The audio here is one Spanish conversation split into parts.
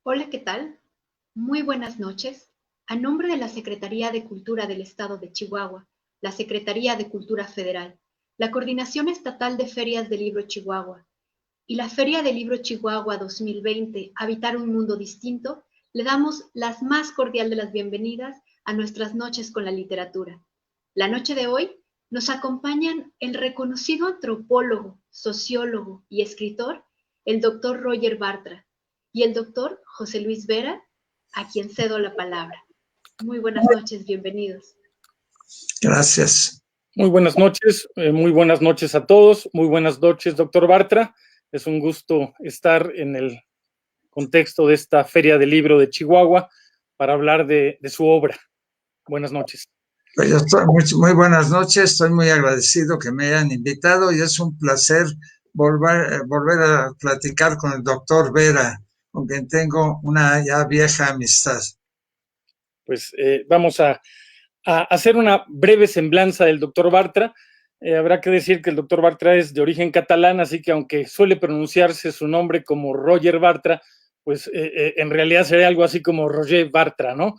Hola, ¿qué tal? Muy buenas noches. A nombre de la Secretaría de Cultura del Estado de Chihuahua, la Secretaría de Cultura Federal, la Coordinación Estatal de Ferias del Libro Chihuahua y la Feria del Libro Chihuahua 2020, Habitar un Mundo Distinto, le damos las más cordial de las bienvenidas a nuestras noches con la literatura. La noche de hoy nos acompañan el reconocido antropólogo, sociólogo y escritor, el doctor Roger Bartra, y el doctor José Luis Vera, a quien cedo la palabra. Muy buenas noches, bienvenidos. Gracias. Muy buenas noches a todos, muy buenas noches, doctor Bartra. Es un gusto estar en el contexto de esta Feria del Libro de Chihuahua para hablar de su obra. Buenas noches. Pues yo estoy muy buenas noches, estoy muy agradecido que me hayan invitado y es un placer volver a platicar con el doctor Vera, con quien tengo una ya vieja amistad. Pues vamos a hacer una breve semblanza del doctor Bartra. Habrá que decir que el doctor Bartra es de origen catalán, así que aunque suele pronunciarse su nombre como Roger Bartra, pues en realidad sería algo así como Roger Bartra, ¿no?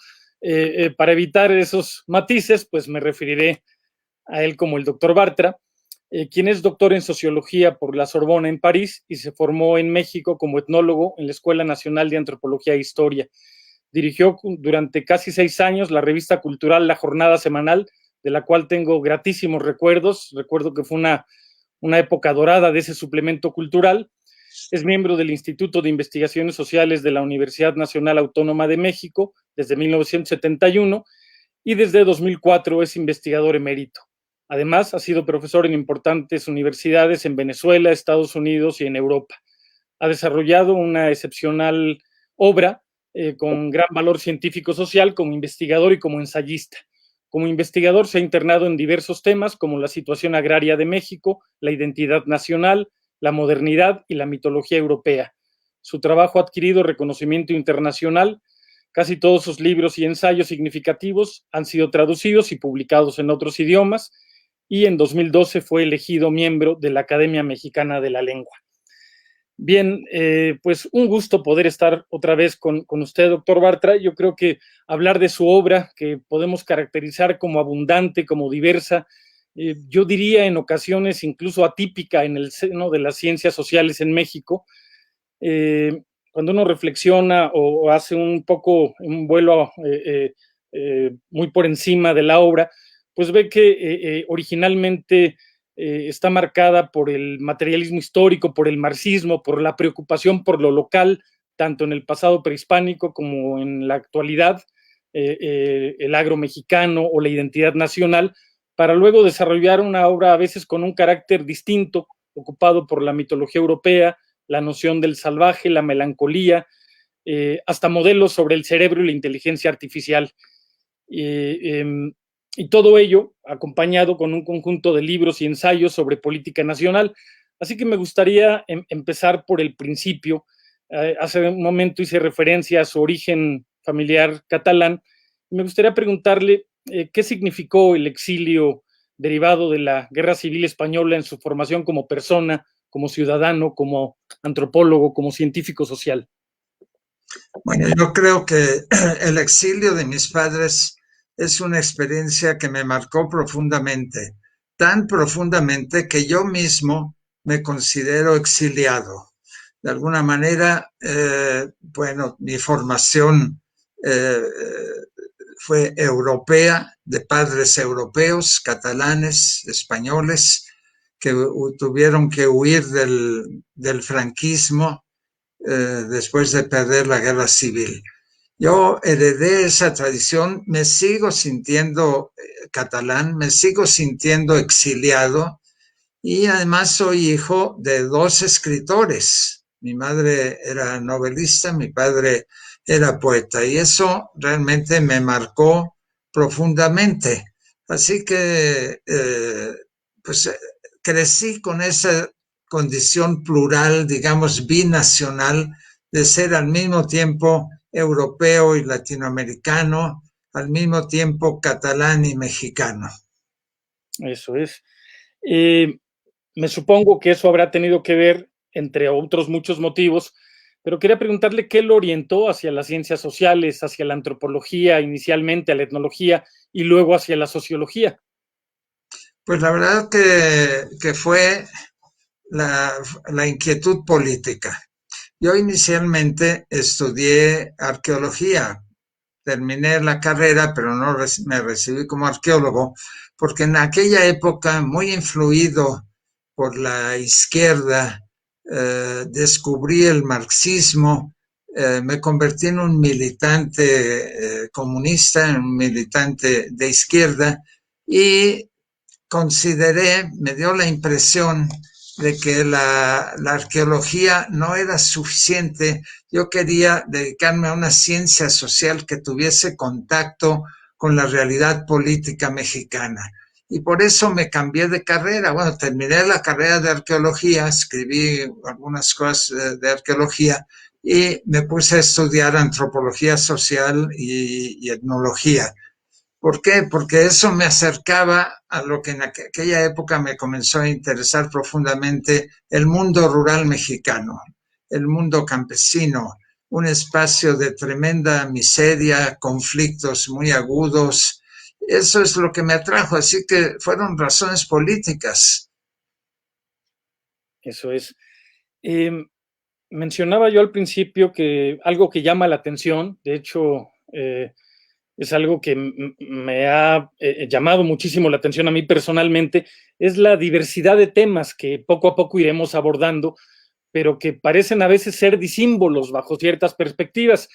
Para evitar esos matices, pues me referiré a él como el doctor Bartra, quien es doctor en Sociología por la Sorbona en París y se formó en México como etnólogo en la Escuela Nacional de Antropología e Historia. Dirigió durante casi 6 años la revista cultural La Jornada Semanal, de la cual tengo gratísimos recuerdos. Recuerdo que fue una época dorada de ese suplemento cultural. Es miembro del Instituto de Investigaciones Sociales de la Universidad Nacional Autónoma de México desde 1971 y desde 2004 es investigador emérito. Además, ha sido profesor en importantes universidades en Venezuela, Estados Unidos y en Europa. Ha desarrollado una excepcional obra con gran valor científico-social como investigador y como ensayista. Como investigador se ha internado en diversos temas como la situación agraria de México, la identidad nacional, la modernidad y la mitología europea. Su trabajo ha adquirido reconocimiento internacional. Casi todos sus libros y ensayos significativos han sido traducidos y publicados en otros idiomas y en 2012 fue elegido miembro de la Academia Mexicana de la Lengua. Bien, pues un gusto poder estar otra vez con usted, doctor Bartra. Yo creo que hablar de su obra, que podemos caracterizar como abundante, como diversa, yo diría en ocasiones incluso atípica en el seno de las ciencias sociales en México, cuando uno reflexiona o hace un poco un vuelo muy por encima de la obra, pues ve que originalmente está marcada por el materialismo histórico, por el marxismo, por la preocupación por lo local, tanto en el pasado prehispánico como en la actualidad, el agro mexicano o la identidad nacional, para luego desarrollar una obra a veces con un carácter distinto, ocupado por la mitología europea, la noción del salvaje, la melancolía, hasta modelos sobre el cerebro y la inteligencia artificial. Y todo ello acompañado con un conjunto de libros y ensayos sobre política nacional. Así que me gustaría empezar por el principio. Hace un momento hice referencia a su origen familiar catalán. Me gustaría preguntarle qué significó el exilio derivado de la Guerra Civil Española en su formación como persona, como ciudadano, como antropólogo, como científico social. Bueno, yo creo que el exilio de mis padres es una experiencia que me marcó profundamente, tan profundamente que yo mismo me considero exiliado. De alguna manera, bueno, mi formación fue europea, de padres europeos, catalanes, españoles, que tuvieron que huir del franquismo después de perder la guerra civil. Yo heredé esa tradición, me sigo sintiendo catalán, me sigo sintiendo exiliado y además soy hijo de 2 escritores. Mi madre era novelista, mi padre era poeta y eso realmente me marcó profundamente. Así que pues crecí con esa condición plural, digamos, binacional, de ser al mismo tiempo europeo y latinoamericano, al mismo tiempo catalán y mexicano. Eso es. Me supongo que eso habrá tenido que ver, entre otros muchos motivos, pero quería preguntarle qué lo orientó hacia las ciencias sociales, hacia la antropología, inicialmente a la etnología y luego hacia la sociología. Pues la verdad que fue la inquietud política. Yo inicialmente estudié arqueología, terminé la carrera, pero no me recibí como arqueólogo, porque en aquella época, muy influido por la izquierda, descubrí el marxismo, me convertí en un militante comunista, en un militante de izquierda, y consideré, me dio la impresión de que la arqueología no era suficiente. Yo quería dedicarme a una ciencia social que tuviese contacto con la realidad política mexicana. Y por eso me cambié de carrera. Bueno, terminé la carrera de arqueología, escribí algunas cosas de arqueología y me puse a estudiar antropología social y etnología. ¿Por qué? Porque eso me acercaba a lo que en aquella época me comenzó a interesar profundamente, el mundo rural mexicano, el mundo campesino, un espacio de tremenda miseria, conflictos muy agudos. Eso es lo que me atrajo, así que fueron razones políticas. Eso es. Mencionaba yo al principio que algo que llama la atención, de hecho, es algo que me ha llamado muchísimo la atención a mí personalmente, es la diversidad de temas que poco a poco iremos abordando, pero que parecen a veces ser disímbolos bajo ciertas perspectivas.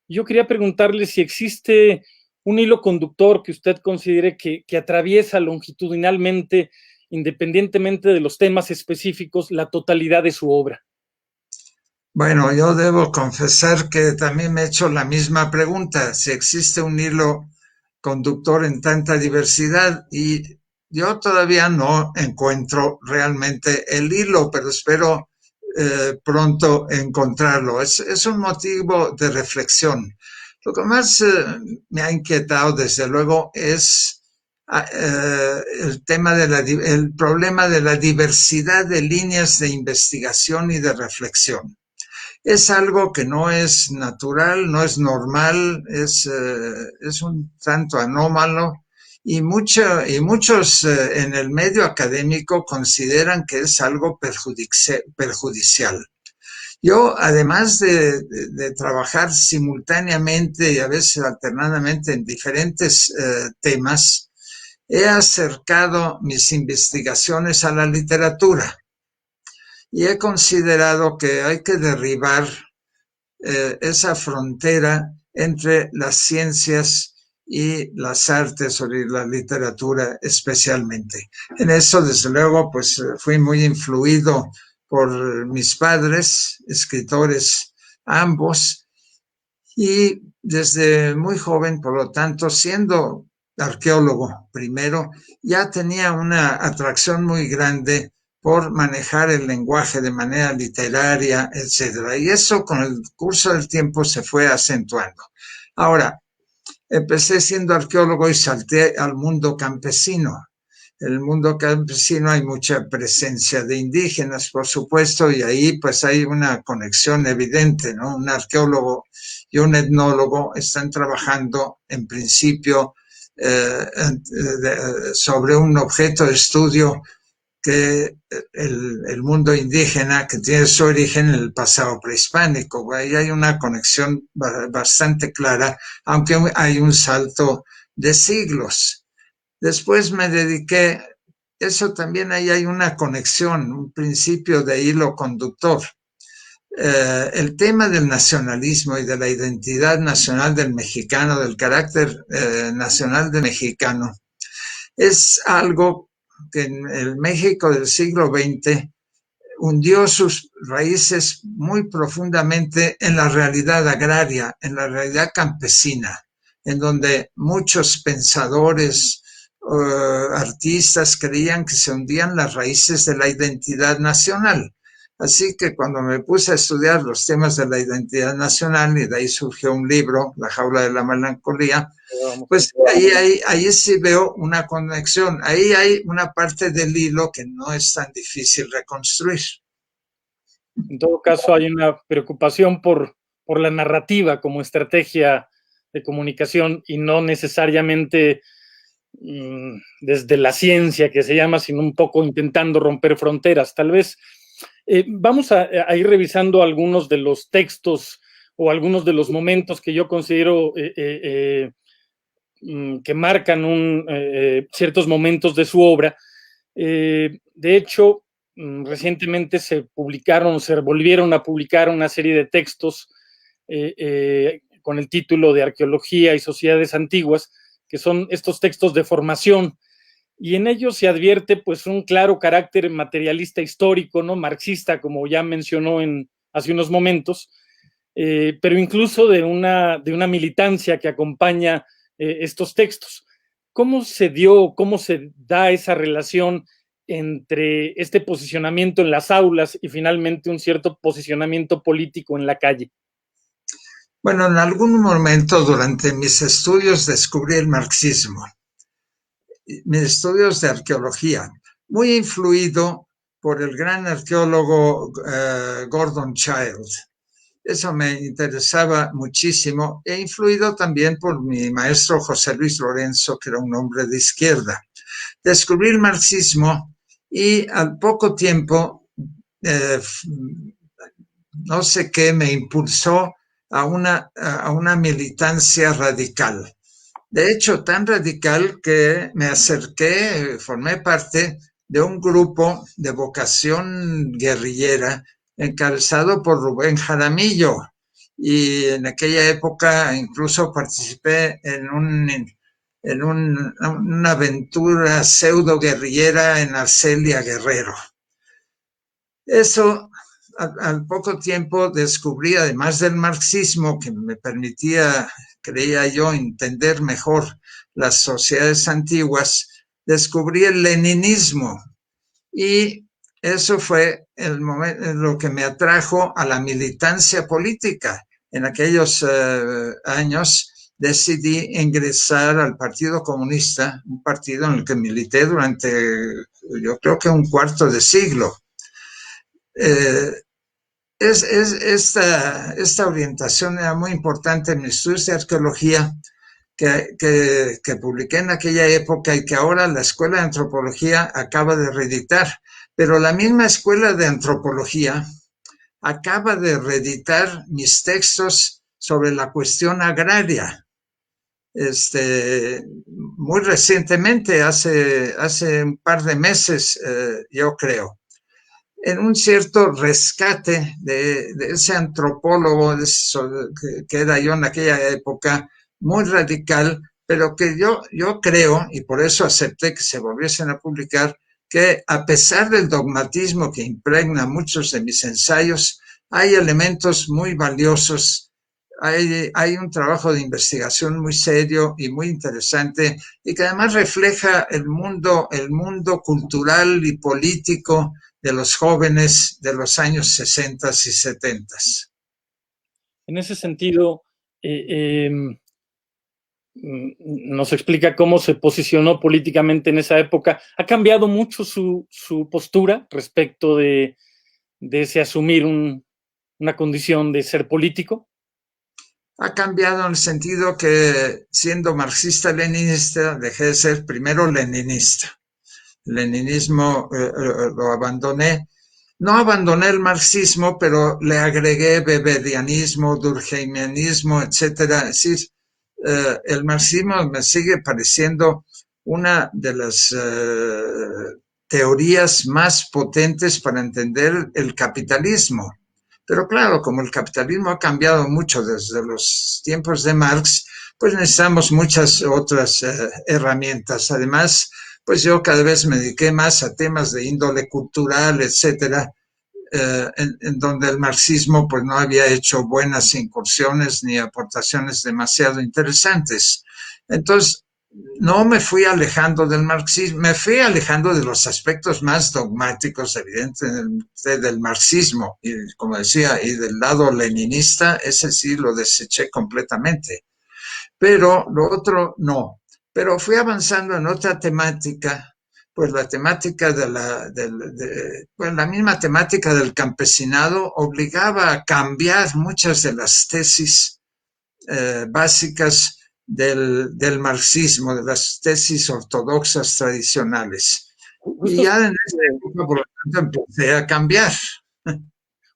Yo quería preguntarle si existe un hilo conductor que usted considere que atraviesa longitudinalmente, independientemente de los temas específicos, la totalidad de su obra. Bueno, yo debo confesar que también me he hecho la misma pregunta, si existe un hilo conductor en tanta diversidad, y yo todavía no encuentro realmente el hilo, pero espero pronto encontrarlo. Es un motivo de reflexión. Lo que más me ha inquietado, desde luego, es el tema el problema de la diversidad de líneas de investigación y de reflexión. Es algo que no es natural, no es normal, es un tanto anómalo, y muchos en el medio académico consideran que es algo perjudicial. Yo, además de trabajar simultáneamente y a veces alternadamente en diferentes temas, he acercado mis investigaciones a la literatura. Y he considerado que hay que derribar esa frontera entre las ciencias y las artes o la literatura especialmente. En eso, desde luego, pues fui muy influido por mis padres, escritores ambos, y desde muy joven, por lo tanto, siendo arqueólogo primero, ya tenía una atracción muy grande por manejar el lenguaje de manera literaria, etcétera. Y eso con el curso del tiempo se fue acentuando. Ahora, empecé siendo arqueólogo y salté al mundo campesino. En el mundo campesino hay mucha presencia de indígenas, por supuesto, y ahí pues hay una conexión evidente, ¿no? Un arqueólogo y un etnólogo están trabajando en principio sobre un objeto de estudio que el mundo indígena, que tiene su origen en el pasado prehispánico. Ahí hay una conexión bastante clara, aunque hay un salto de siglos. Después me dediqué, eso también ahí hay una conexión, un principio de hilo conductor. El tema del nacionalismo y de la identidad nacional del mexicano, del carácter nacional del mexicano, es algo que en el México del siglo XX hundió sus raíces muy profundamente en la realidad agraria, en la realidad campesina, en donde muchos pensadores, artistas creían que se hundían las raíces de la identidad nacional. Así que cuando me puse a estudiar los temas de la identidad nacional, y de ahí surgió un libro, La jaula de la melancolía, pues ahí sí veo una conexión. Ahí hay una parte del hilo que no es tan difícil reconstruir. En todo caso, hay una preocupación por la narrativa como estrategia de comunicación y no necesariamente desde la ciencia que se llama, sino un poco intentando romper fronteras. Tal vez vamos a ir revisando algunos de los textos o algunos de los momentos que yo considero que marcan ciertos momentos de su obra. De hecho, recientemente se volvieron a publicar una serie de textos con el título de Arqueología y Sociedades Antiguas, que son estos textos de formación, y en ellos se advierte pues un claro carácter materialista histórico, ¿no? Marxista, como ya mencionó hace unos momentos, pero incluso de una militancia que acompaña estos textos. ¿Cómo se da esa relación entre este posicionamiento en las aulas y finalmente un cierto posicionamiento político en la calle? Bueno, en algún momento durante mis estudios descubrí el marxismo, mis estudios de arqueología, muy influido por el gran arqueólogo Gordon Childe. Eso me interesaba muchísimo, e influido también por mi maestro José Luis Lorenzo, que era un hombre de izquierda. Descubrí el marxismo y al poco tiempo, no sé qué, me impulsó a una militancia radical. De hecho, tan radical que me acerqué, formé parte de un grupo de vocación guerrillera encabezado por Rubén Jaramillo. Y en aquella época incluso participé en una aventura pseudo guerrillera en Arcelia, Guerrero. Eso, al poco tiempo descubrí, además del marxismo, que me permitía, creía yo, entender mejor las sociedades antiguas, descubrí el leninismo, y eso fue lo que me atrajo a la militancia política. En aquellos años decidí ingresar al Partido Comunista, un partido en el que milité durante, yo creo que un cuarto de siglo. Esta orientación era muy importante en mis estudios de arqueología que publiqué en aquella época y que ahora la Escuela de Antropología acaba de reeditar. Pero la misma Escuela de Antropología acaba de reeditar mis textos sobre la cuestión agraria. Muy recientemente, hace un par de meses, yo creo, en un cierto rescate de ese antropólogo que era yo en aquella época, muy radical, pero que yo creo, y por eso acepté que se volviesen a publicar, que a pesar del dogmatismo que impregna muchos de mis ensayos, hay elementos muy valiosos, hay un trabajo de investigación muy serio y muy interesante, y que además refleja el mundo cultural y político de los jóvenes de los años 60 y 70. En ese sentido, nos explica cómo se posicionó políticamente en esa época. ¿Ha cambiado mucho su postura respecto de ese asumir una condición de ser político? Ha cambiado en el sentido que, siendo marxista-leninista, dejé de ser primero leninista. El leninismo lo abandoné. No abandoné el marxismo, pero le agregué bebedianismo, durkheimianismo, etcétera. Es decir, el marxismo me sigue pareciendo una de las teorías más potentes para entender el capitalismo. Pero claro, como el capitalismo ha cambiado mucho desde los tiempos de Marx, pues necesitamos muchas otras herramientas. Además, pues yo cada vez me dediqué más a temas de índole cultural, etcétera, en donde el marxismo pues no había hecho buenas incursiones ni aportaciones demasiado interesantes. Entonces, no me fui alejando del marxismo, me fui alejando de los aspectos más dogmáticos, evidentemente, del marxismo, y como decía, y del lado leninista, ese sí lo deseché completamente. Pero lo otro no. Pero fui avanzando en otra temática. pues la temática pues la misma temática del campesinado obligaba a cambiar muchas de las tesis básicas del marxismo, de las tesis ortodoxas tradicionales. Y ya en esa época, por lo tanto, empecé a cambiar.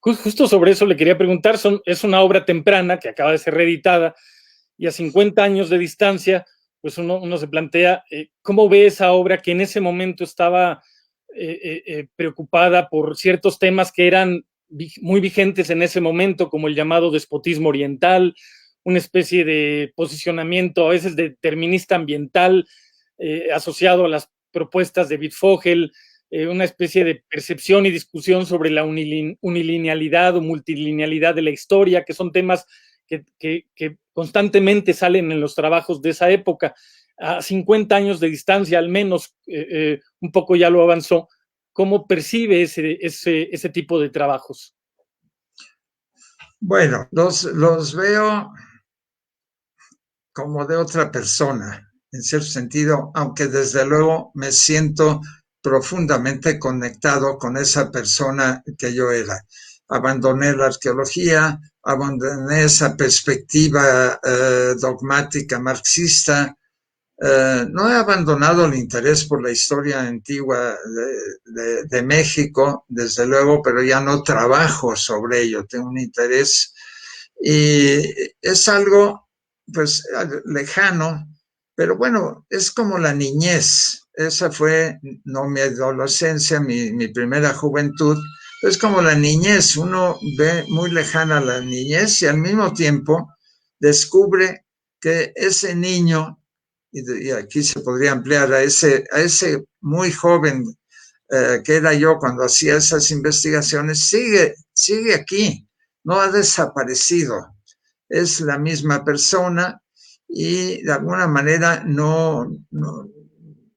Justo sobre eso le quería preguntar, es una obra temprana que acaba de ser reeditada y a 50 años de distancia, pues uno se plantea, ¿cómo ve esa obra que en ese momento estaba preocupada por ciertos temas que eran muy vigentes en ese momento, como el llamado despotismo oriental, una especie de posicionamiento a veces determinista ambiental asociado a las propuestas de Wittfogel, una especie de percepción y discusión sobre la unilinealidad o multilinealidad de la historia, que son temas que constantemente salen en los trabajos de esa época. A 50 años de distancia, al menos un poco ya lo avanzó. ¿Cómo percibe ese tipo de trabajos? Bueno, los veo como de otra persona, en cierto sentido, aunque desde luego me siento profundamente conectado con esa persona que yo era. Abandoné la arqueología, abandoné esa perspectiva dogmática marxista. No he abandonado el interés por la historia antigua de México, desde luego, pero ya no trabajo sobre ello, tengo un interés y es algo pues lejano, pero bueno, es como la niñez. Esa fue no mi adolescencia, mi primera juventud. Es como la niñez, uno ve muy lejana la niñez y al mismo tiempo descubre que ese niño, y aquí se podría ampliar a ese muy joven que era yo cuando hacía esas investigaciones, sigue aquí, no ha desaparecido, es la misma persona y de alguna manera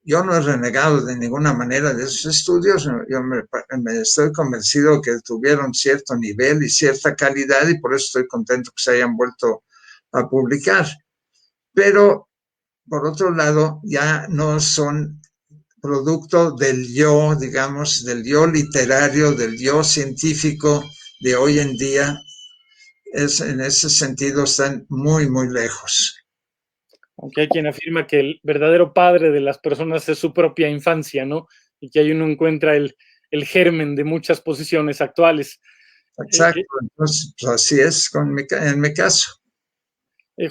yo no he renegado de ninguna manera de esos estudios, yo me estoy convencido que tuvieron cierto nivel y cierta calidad y por eso estoy contento que se hayan vuelto a publicar. Pero, por otro lado, ya no son producto del yo, digamos, del yo literario, del yo científico de hoy en día. En ese sentido están muy, muy lejos. Aunque hay quien afirma que el verdadero padre de las personas es su propia infancia, ¿no? Y que ahí uno encuentra el germen de muchas posiciones actuales. Exacto, entonces pues así es en mi caso.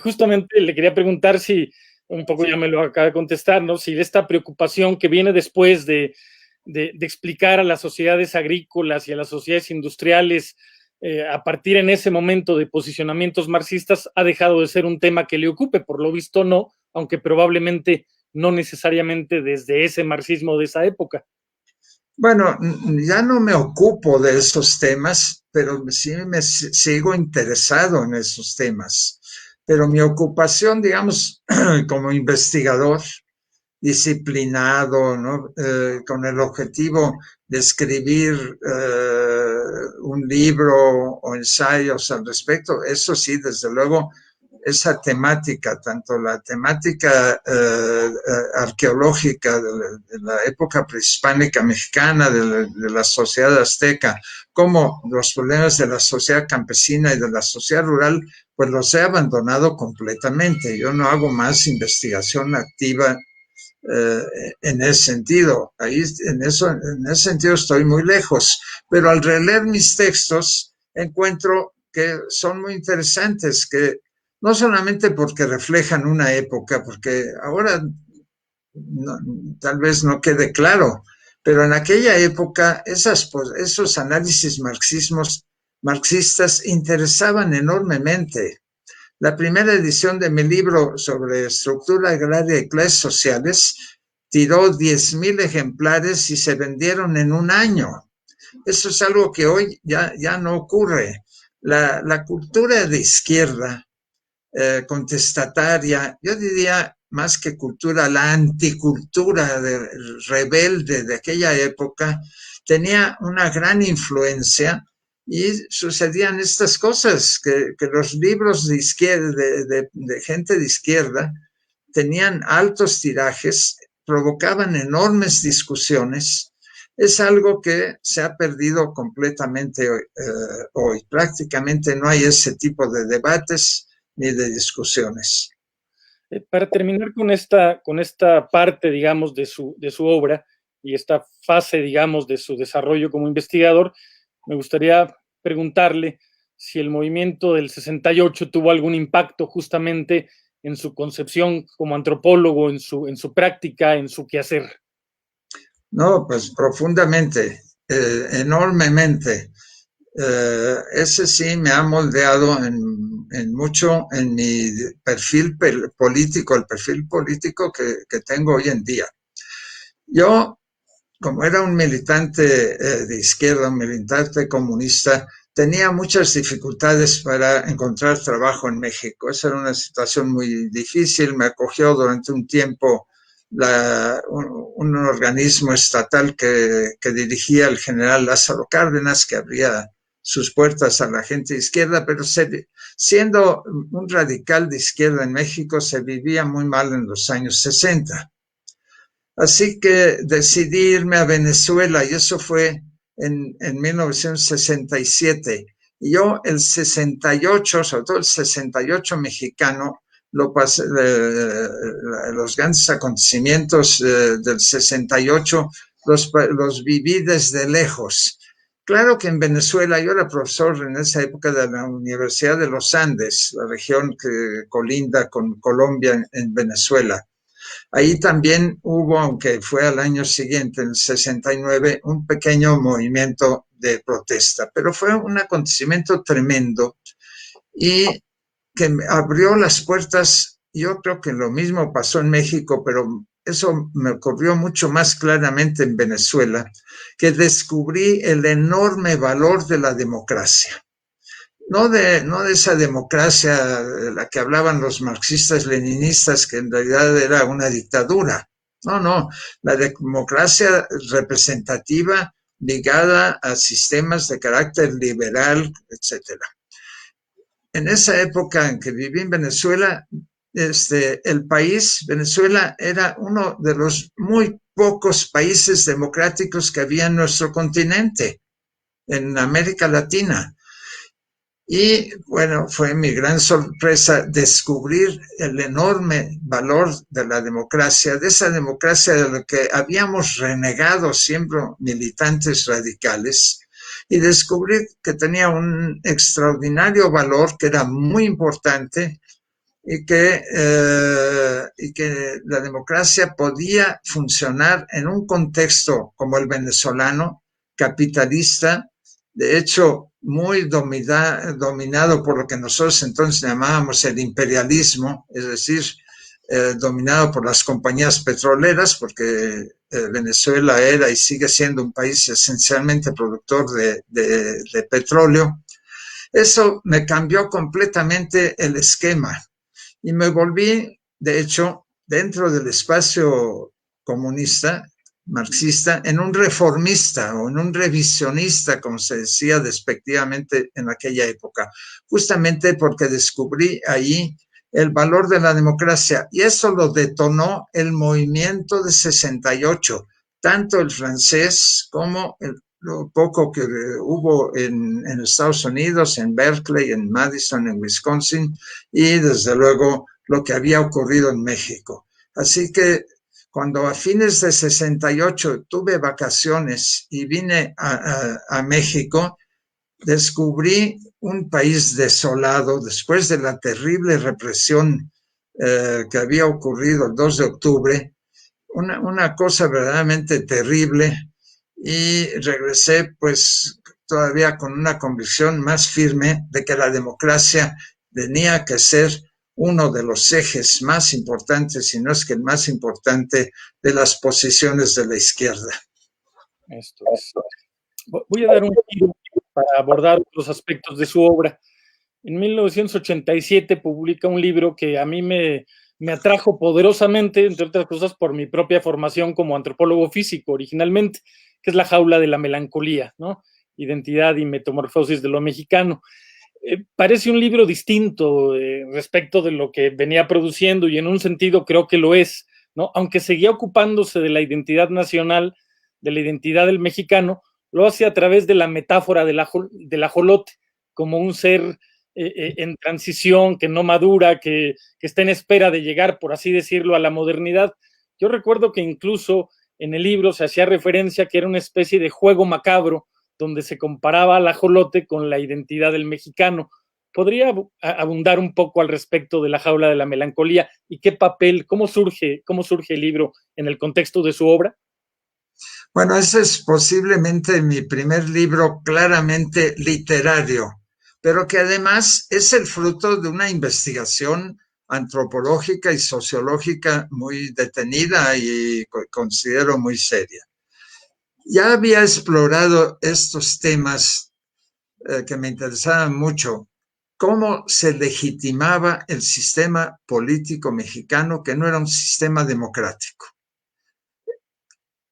Justamente le quería preguntar si, un poco ya me lo acaba de contestar, ¿no? Si esta preocupación que viene después de explicar a las sociedades agrícolas y a las sociedades industriales a partir en ese momento de posicionamientos marxistas ha dejado de ser un tema que le ocupe, por lo visto no, aunque probablemente no necesariamente desde ese marxismo de esa época. Bueno, ya no me ocupo de esos temas, pero sí me sigo interesado en esos temas. Pero mi ocupación, digamos, como investigador disciplinado, ¿no? Con el objetivo de escribir un libro o ensayos al respecto, eso sí, desde luego, esa temática, tanto la temática arqueológica de la época prehispánica mexicana, de la sociedad azteca, como los problemas de la sociedad campesina y de la sociedad rural, pues los he abandonado completamente. Yo no hago más investigación activa en ese sentido. En ese sentido estoy muy lejos, pero al releer mis textos encuentro que son muy interesantes, que no solamente porque reflejan una época, porque ahora tal vez no quede claro, pero en aquella época esos análisis marxistas interesaban enormemente. La primera edición de mi libro sobre estructura agraria y clases sociales tiró 10,000 ejemplares y se vendieron en un año. Eso es algo que hoy ya no ocurre. La cultura de izquierda contestataria, yo diría más que cultura, la anticultura rebelde de aquella época tenía una gran influencia y sucedían estas cosas, que los libros de izquierda, de gente de izquierda, tenían altos tirajes, provocaban enormes discusiones, es algo que se ha perdido completamente hoy. Prácticamente no hay ese tipo de debates ni de discusiones. Para terminar con esta parte, digamos, de su obra y esta fase, digamos, de su desarrollo como investigador, me gustaría preguntarle si el movimiento del 68 tuvo algún impacto justamente en su concepción como antropólogo, en su práctica, en su quehacer. No, pues profundamente, enormemente. Ese sí me ha moldeado en mucho en mi perfil político, el perfil político que tengo hoy en día. Yo, como era un militante de izquierda, un militante comunista, tenía muchas dificultades para encontrar trabajo en México. Esa era una situación muy difícil. Me acogió durante un tiempo un organismo estatal que dirigía el general Lázaro Cárdenas, que abría sus puertas a la gente de izquierda, pero siendo un radical de izquierda en México, se vivía muy mal en los años 60. Así que decidí irme a Venezuela y eso fue en 1967. Y yo el 68, sobre todo el 68 mexicano, lo pasé, los grandes acontecimientos del 68 los viví desde lejos. Claro que en Venezuela, yo era profesor en esa época de la Universidad de los Andes, la región que colinda con Colombia en Venezuela. Ahí también hubo, aunque fue al año siguiente, en el 69, un pequeño movimiento de protesta, pero fue un acontecimiento tremendo y que abrió las puertas. Yo creo que lo mismo pasó en México, pero eso me ocurrió mucho más claramente en Venezuela, que descubrí el enorme valor de la democracia. No de esa democracia de la que hablaban los marxistas-leninistas, que en realidad era una dictadura. No, la democracia representativa ligada a sistemas de carácter liberal, etcétera. En esa época en que viví en Venezuela, el país, Venezuela, era uno de los muy pocos países democráticos que había en nuestro continente, en América Latina. Y bueno, fue mi gran sorpresa descubrir el enorme valor de la democracia, de esa democracia de la que habíamos renegado siempre militantes radicales, y descubrir que tenía un extraordinario valor, que era muy importante, y que la democracia podía funcionar en un contexto como el venezolano, capitalista, de hecho muy dominado por lo que nosotros entonces llamábamos el imperialismo, es decir, dominado por las compañías petroleras, porque Venezuela era y sigue siendo un país esencialmente productor de petróleo. Eso me cambió completamente el esquema y me volví, de hecho, dentro del espacio comunista, marxista, en un reformista o en un revisionista, como se decía despectivamente en aquella época, justamente porque descubrí ahí el valor de la democracia, y eso lo detonó el movimiento de 68, tanto el francés como lo poco que hubo en Estados Unidos, en Berkeley, en Madison, en Wisconsin, y desde luego lo que había ocurrido en México. Así que cuando a fines de 68 tuve vacaciones y vine a México, descubrí un país desolado después de la terrible represión que había ocurrido el 2 de octubre, una cosa verdaderamente terrible, y regresé pues todavía con una convicción más firme de que la democracia tenía que ser uno de los ejes más importantes, si no es que el más importante, de las posiciones de la izquierda. Esto es. Voy a dar un giro para abordar los aspectos de su obra. En 1987 publica un libro que a mí me atrajo poderosamente, entre otras cosas, por mi propia formación como antropólogo físico originalmente, que es La jaula de la melancolía, ¿no? Identidad y metamorfosis de lo mexicano. Parece un libro distinto respecto de lo que venía produciendo, y en un sentido creo que lo es, ¿no? Aunque seguía ocupándose de la identidad nacional, de la identidad del mexicano, lo hace a través de la metáfora del ajolote, como un ser en transición, que no madura, que está en espera de llegar, por así decirlo, a la modernidad. Yo recuerdo que incluso en el libro se hacía referencia que era una especie de juego macabro, donde se comparaba al ajolote con la identidad del mexicano. ¿Podría abundar un poco al respecto de La jaula de la melancolía y qué papel, cómo surge el libro en el contexto de su obra? Bueno, ese es posiblemente mi primer libro claramente literario, pero que además es el fruto de una investigación antropológica y sociológica muy detenida y considero muy seria. Ya había explorado estos temas que me interesaban mucho, cómo se legitimaba el sistema político mexicano, que no era un sistema democrático.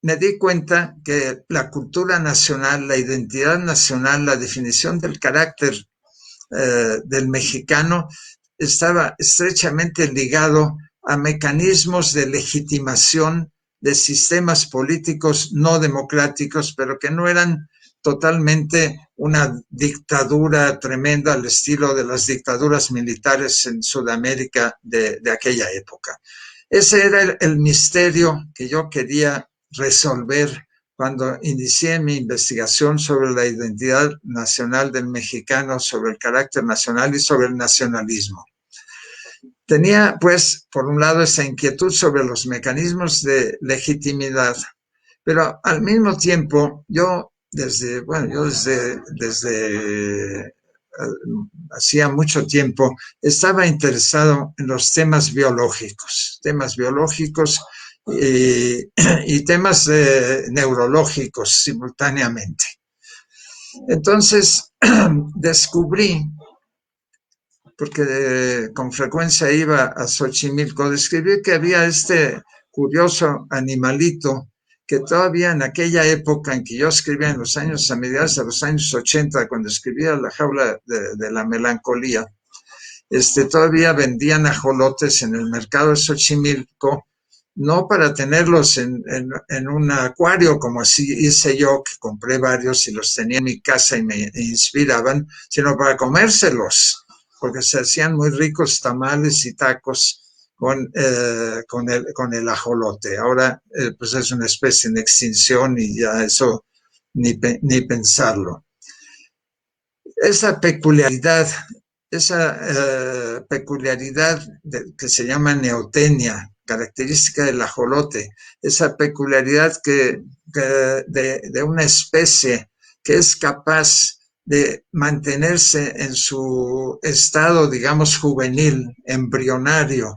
Me di cuenta que la cultura nacional, la identidad nacional, la definición del carácter del mexicano estaba estrechamente ligado a mecanismos de legitimación de sistemas políticos no democráticos, pero que no eran totalmente una dictadura tremenda al estilo de las dictaduras militares en Sudamérica de aquella época. Ese era el misterio que yo quería resolver cuando inicié mi investigación sobre la identidad nacional del mexicano, sobre el carácter nacional y sobre el nacionalismo. Tenía, pues, por un lado, esa inquietud sobre los mecanismos de legitimidad, pero al mismo tiempo, yo desde hacía mucho tiempo estaba interesado en los temas biológicos y temas neurológicos simultáneamente. Entonces descubrí, porque con frecuencia iba a Xochimilco, descubrí que había este curioso animalito que todavía en aquella época en que yo escribía en los años, a mediados de los años 80, cuando escribía La jaula de la melancolía, todavía vendían ajolotes en el mercado de Xochimilco, no para tenerlos en un acuario como así hice yo, que compré varios y los tenía en mi casa y me inspiraban, sino para comérselos, porque se hacían muy ricos tamales y tacos con el ajolote. Ahora pues es una especie en extinción y ya eso ni pensarlo. Esa peculiaridad que se llama neotenia, característica del ajolote, esa peculiaridad de una especie que es capaz de mantenerse en su estado, digamos, juvenil, embrionario,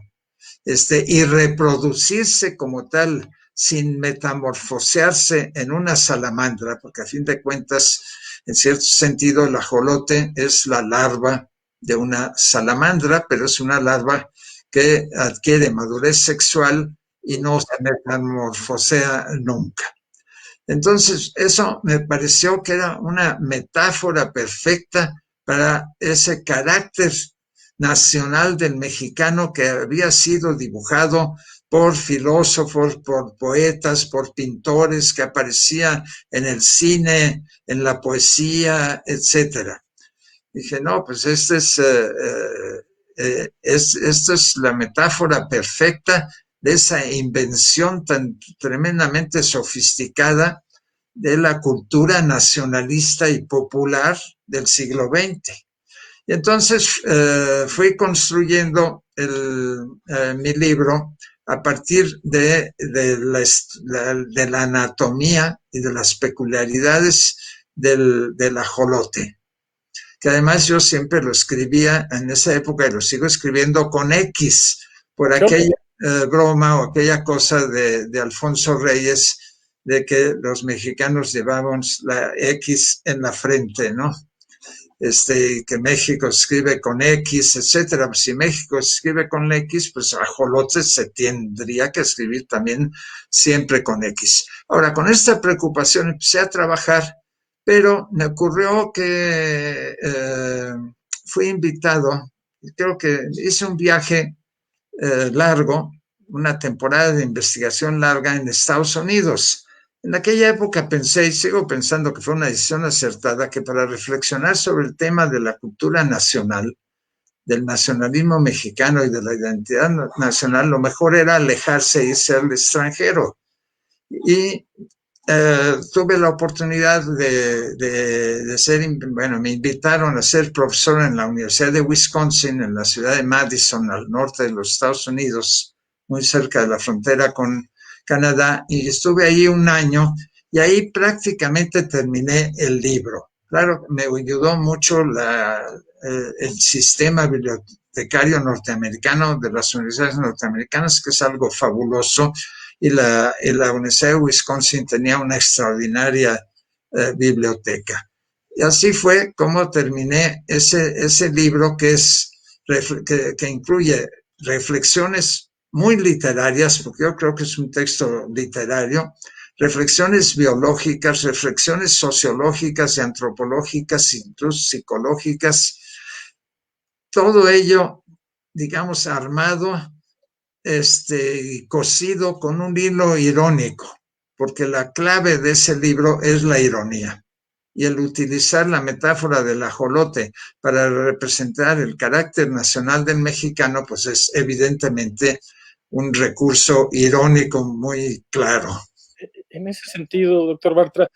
y reproducirse como tal, sin metamorfosearse en una salamandra, porque a fin de cuentas, en cierto sentido, el ajolote es la larva de una salamandra, pero es una larva que adquiere madurez sexual y no se metamorfosea nunca. Entonces, eso me pareció que era una metáfora perfecta para ese carácter nacional del mexicano que había sido dibujado por filósofos, por poetas, por pintores, que aparecía en el cine, en la poesía, etcétera. Dije, no, pues esta es la metáfora perfecta de esa invención tan tremendamente sofisticada de la cultura nacionalista y popular del siglo XX. Y entonces fui construyendo mi libro a partir de la anatomía y de las peculiaridades del ajolote, que además yo siempre lo escribía en esa época y lo sigo escribiendo con X, por aquella broma o aquella cosa de Alfonso Reyes, de que los mexicanos llevábamos la X en la frente, ¿no? Que México escribe con X, etcétera. Si México escribe con X, pues ajolote se tendría que escribir también siempre con X. Ahora, con esta preocupación empecé a trabajar, pero me ocurrió que fui invitado, creo que hice un viaje largo, una temporada de investigación larga en Estados Unidos. En aquella época pensé, y sigo pensando que fue una decisión acertada, que para reflexionar sobre el tema de la cultura nacional, del nacionalismo mexicano y de la identidad nacional, lo mejor era alejarse e irse al extranjero. Y tuve la oportunidad de ser, bueno, me invitaron a ser profesor en la Universidad de Wisconsin, en la ciudad de Madison, al norte de los Estados Unidos, muy cerca de la frontera con Canadá, y estuve ahí un año y ahí prácticamente terminé el libro. Claro, me ayudó mucho el sistema bibliotecario norteamericano de las universidades norteamericanas, que es algo fabuloso, y la Universidad de Wisconsin tenía una extraordinaria biblioteca. Y así fue como terminé ese libro que incluye reflexiones muy literarias, porque yo creo que es un texto literario, reflexiones biológicas, reflexiones sociológicas y antropológicas, incluso psicológicas, todo ello, digamos, armado cosido con un hilo irónico, porque la clave de ese libro es la ironía. Y el utilizar la metáfora del ajolote para representar el carácter nacional del mexicano, pues es evidentemente un recurso irónico muy claro. En ese sentido, doctor Bartra,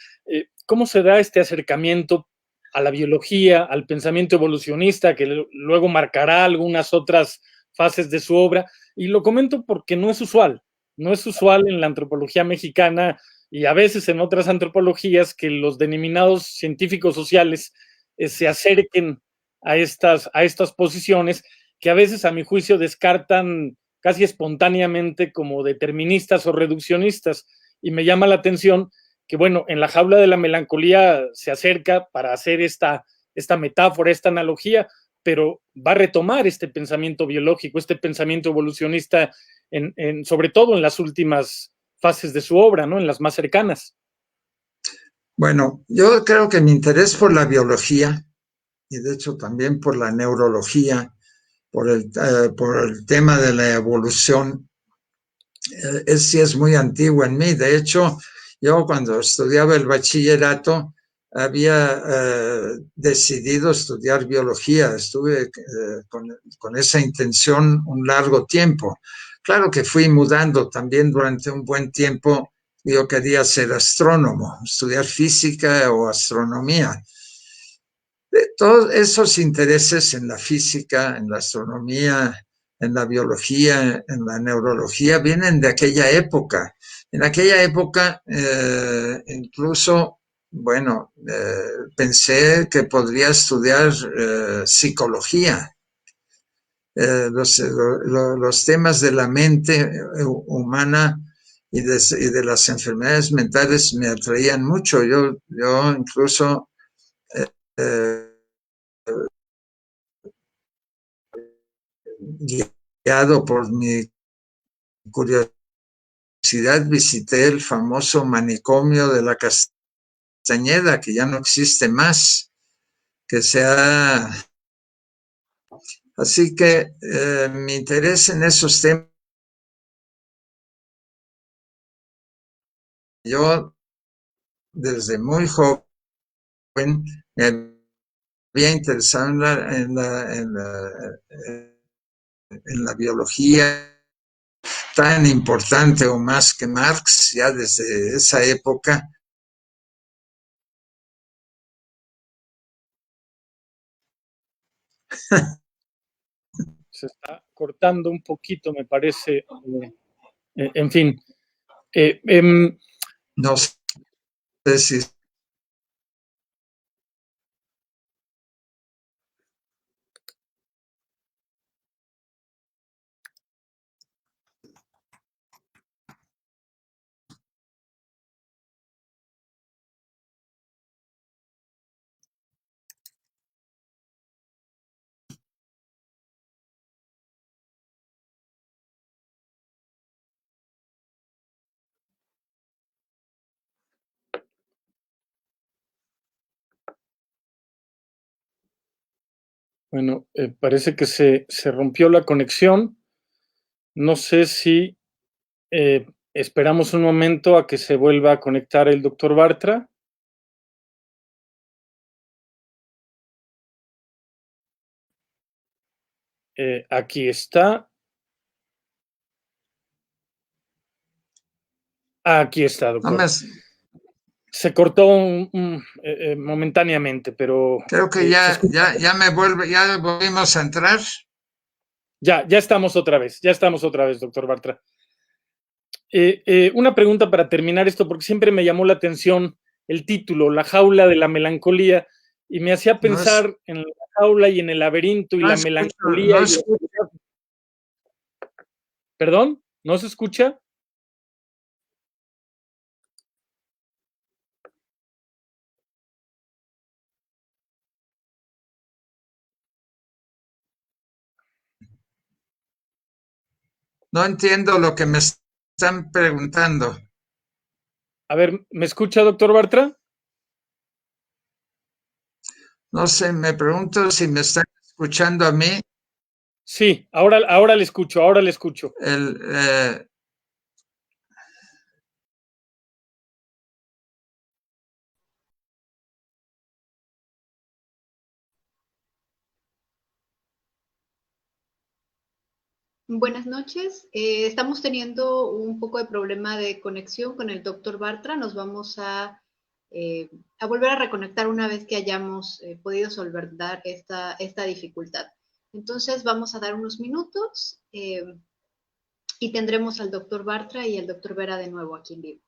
¿cómo se da este acercamiento a la biología, al pensamiento evolucionista, que luego marcará algunas otras fases de su obra? Y lo comento porque no es usual en la antropología mexicana y a veces en otras antropologías que los denominados científicos sociales se acerquen a estas posiciones que a veces, a mi juicio, descartan casi espontáneamente como deterministas o reduccionistas. Y me llama la atención que, bueno, en la jaula de la melancolía se acerca para hacer esta metáfora, esta analogía, pero va a retomar este pensamiento biológico, este pensamiento evolucionista, sobre todo en las últimas fases de su obra, ¿no? En las más cercanas. Bueno, yo creo que mi interés por la biología, y de hecho también por la neurología, por el tema de la evolución, sí es muy antiguo en mí. De hecho, yo cuando estudiaba el bachillerato había decidido estudiar biología. Estuve con esa intención un largo tiempo. Claro que fui mudando también durante un buen tiempo. Yo quería ser astrónomo, estudiar física o astronomía. Todos esos intereses en la física, en la astronomía, en la biología, en la neurología, vienen de aquella época. En aquella época, incluso, bueno, pensé que podría estudiar psicología. Los temas de la mente humana y de las enfermedades mentales me atraían mucho. Yo incluso guiado por mi curiosidad, visité el famoso manicomio de la Castañeda, que ya no existe más, que se ha... Así que mi interés en esos temas, yo desde muy joven me había interesado en la biología, tan importante o más que Marx, ya desde esa época. Se está cortando un poquito, me parece. En fin. No sé si... Bueno, parece que se rompió la conexión. No sé si Esperamos un momento a que se vuelva a conectar el doctor Bartra. Aquí está. Aquí está, doctor. Se cortó momentáneamente, pero... Creo que ya volvimos a entrar. Ya estamos otra vez, doctor Bartra. Una pregunta para terminar esto, porque siempre me llamó la atención el título, La jaula de la melancolía, y me hacía pensar en la jaula y en el laberinto y la melancolía. ¿Perdón? ¿No se escucha? No entiendo lo que me están preguntando. A ver, ¿me escucha, doctor Bartra? No sé, me pregunto si me están escuchando a mí. Sí, ahora le escucho. Buenas noches. Estamos teniendo un poco de problema de conexión con el doctor Bartra. Nos vamos a volver a reconectar una vez que hayamos podido solventar esta dificultad. Entonces vamos a dar unos minutos y tendremos al doctor Bartra y al doctor Vera de nuevo aquí en vivo.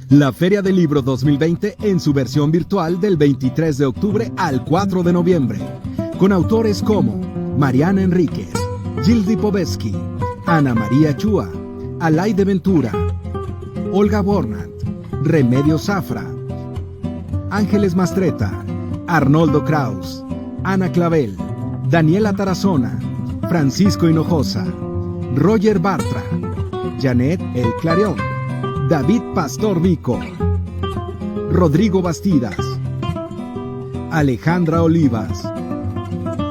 La Feria del Libro 2020 en su versión virtual del 23 de octubre al 4 de noviembre, con autores como Mariana Enríquez, Jill Lipovetsky, Ana María Chua, Alaide Ventura, Olga Bornand, Remedios Zafra, Ángeles Mastretta, Arnoldo Kraus, Ana Clavel, Daniela Tarazona, Francisco Hinojosa, Roger Bartra, Janet El Clarion, David Pastor Vico, Rodrigo Bastidas, Alejandra Olivas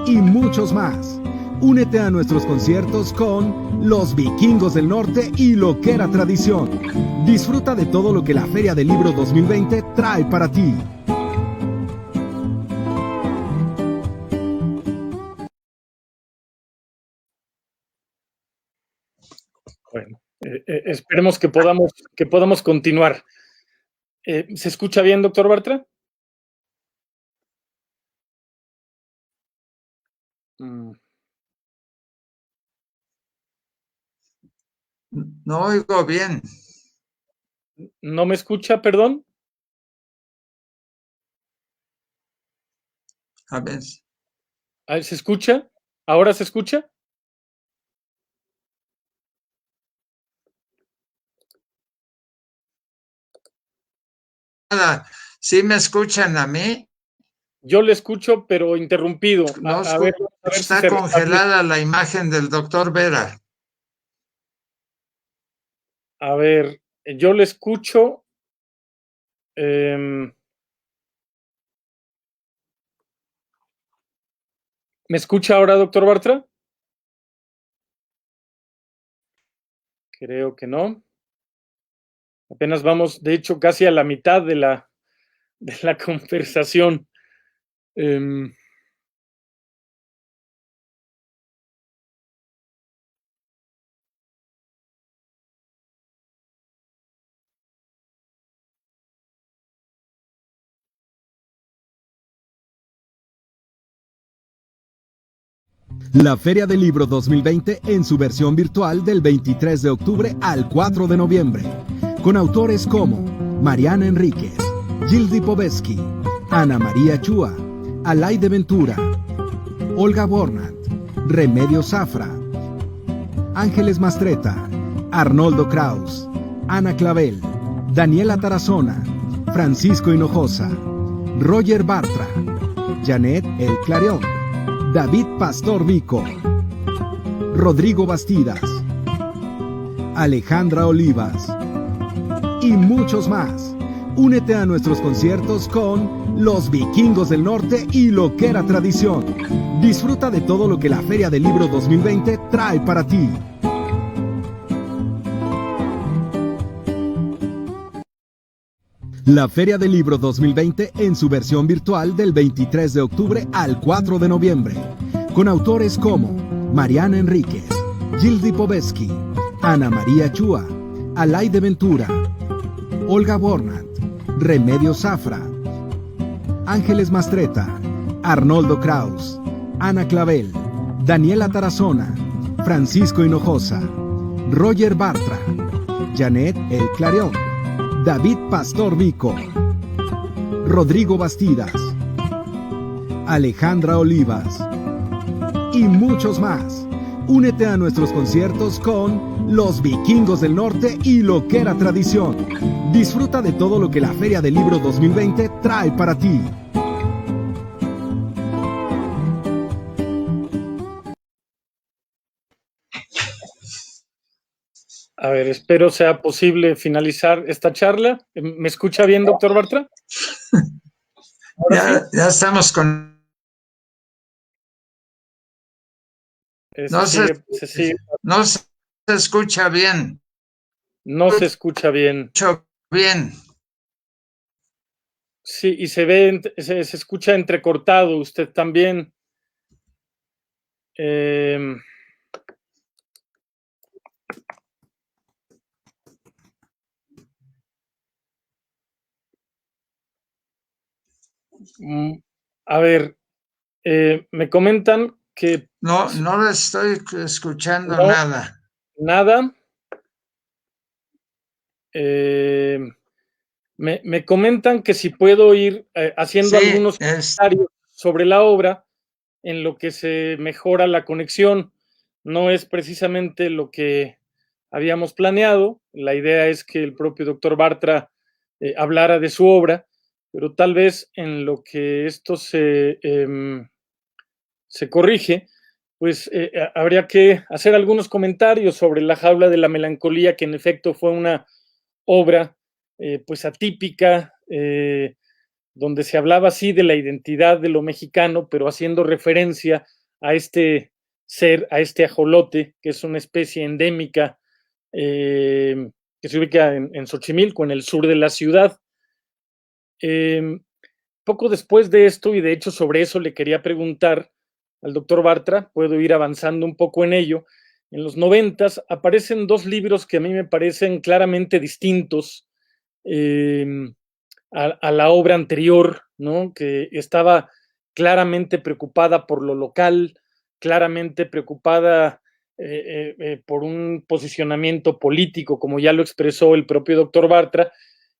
y muchos más. Únete a nuestros conciertos con Los Vikingos del Norte y Lo que era tradición. Disfruta de todo lo que la Feria del Libro 2020 trae para ti. Bueno, esperemos que podamos continuar. ¿Se escucha bien, doctor Bartra? No oigo bien. ¿No me escucha, perdón? A ver. ¿Se escucha? ¿Ahora se escucha? ¿Sí me escuchan a mí? Yo le escucho, pero interrumpido. A ver está si congelada la imagen del doctor Vera. A ver, yo le escucho. ¿Me escucha ahora, doctor Bartra? Creo que no. Apenas vamos, de hecho, casi a la mitad de la conversación. La Feria del Libro 2020 en su versión virtual del 23 de octubre al 4 de noviembre, con autores como Mariana Enríquez, Jill Lipovetsky, Ana María Chua, Alaide Ventura, Olga Bornand, Remedios Zafra, Ángeles Mastretta, Arnoldo Kraus, Ana Clavel, Daniela Tarazona, Francisco Hinojosa, Roger Bartra, Janet El Clarion, David Pastor Vico, Rodrigo Bastidas, Alejandra Olivas y muchos más. Únete a nuestros conciertos con Los Vikingos del Norte y Lo que era tradición. Disfruta de todo lo que la Feria del Libro 2020 trae para ti. La Feria del Libro 2020 en su versión virtual del 23 de octubre al 4 de noviembre, con autores como Mariana Enríquez, Gildy Poveski, Ana María Chua, Alaide Ventura, Olga Bornand, Remedios Zafra, Ángeles Mastretta, Arnoldo Kraus, Ana Clavel, Daniela Tarazona, Francisco Hinojosa, Roger Bartra, Janet El Clarion, David Pastor Vico, Rodrigo Bastidas, Alejandra Olivas y muchos más. Únete a nuestros conciertos con Los Vikingos del Norte y Lo que era tradición. Disfruta de todo lo que la Feria del Libro 2020 trae para ti. A ver, espero sea posible finalizar esta charla. ¿Me escucha bien, doctor Bartra? Ya estamos con... No se escucha bien. No se escucha bien. Bien. Sí, y se escucha entrecortado. Usted también. A ver, me comentan que... No le estoy escuchando nada. Nada. Me comentan que si puedo ir haciendo algunos comentarios sobre la obra en lo que se mejora la conexión. No es precisamente lo que habíamos planeado. La idea es que el propio doctor Bartra hablara de su obra, pero tal vez en lo que esto se corrige, pues habría que hacer algunos comentarios sobre La jaula de la melancolía, que en efecto fue una obra pues atípica, donde se hablaba así de la identidad de lo mexicano, pero haciendo referencia a este ser, a este ajolote, que es una especie endémica que se ubica en Xochimilco, en el sur de la ciudad. Poco después de esto, y de hecho sobre eso le quería preguntar al doctor Bartra, puedo ir avanzando un poco en ello. En los 90s aparecen dos libros que a mí me parecen claramente distintos a la obra anterior, ¿no? Que estaba claramente preocupada por lo local, claramente preocupada por un posicionamiento político, como ya lo expresó el propio doctor Bartra,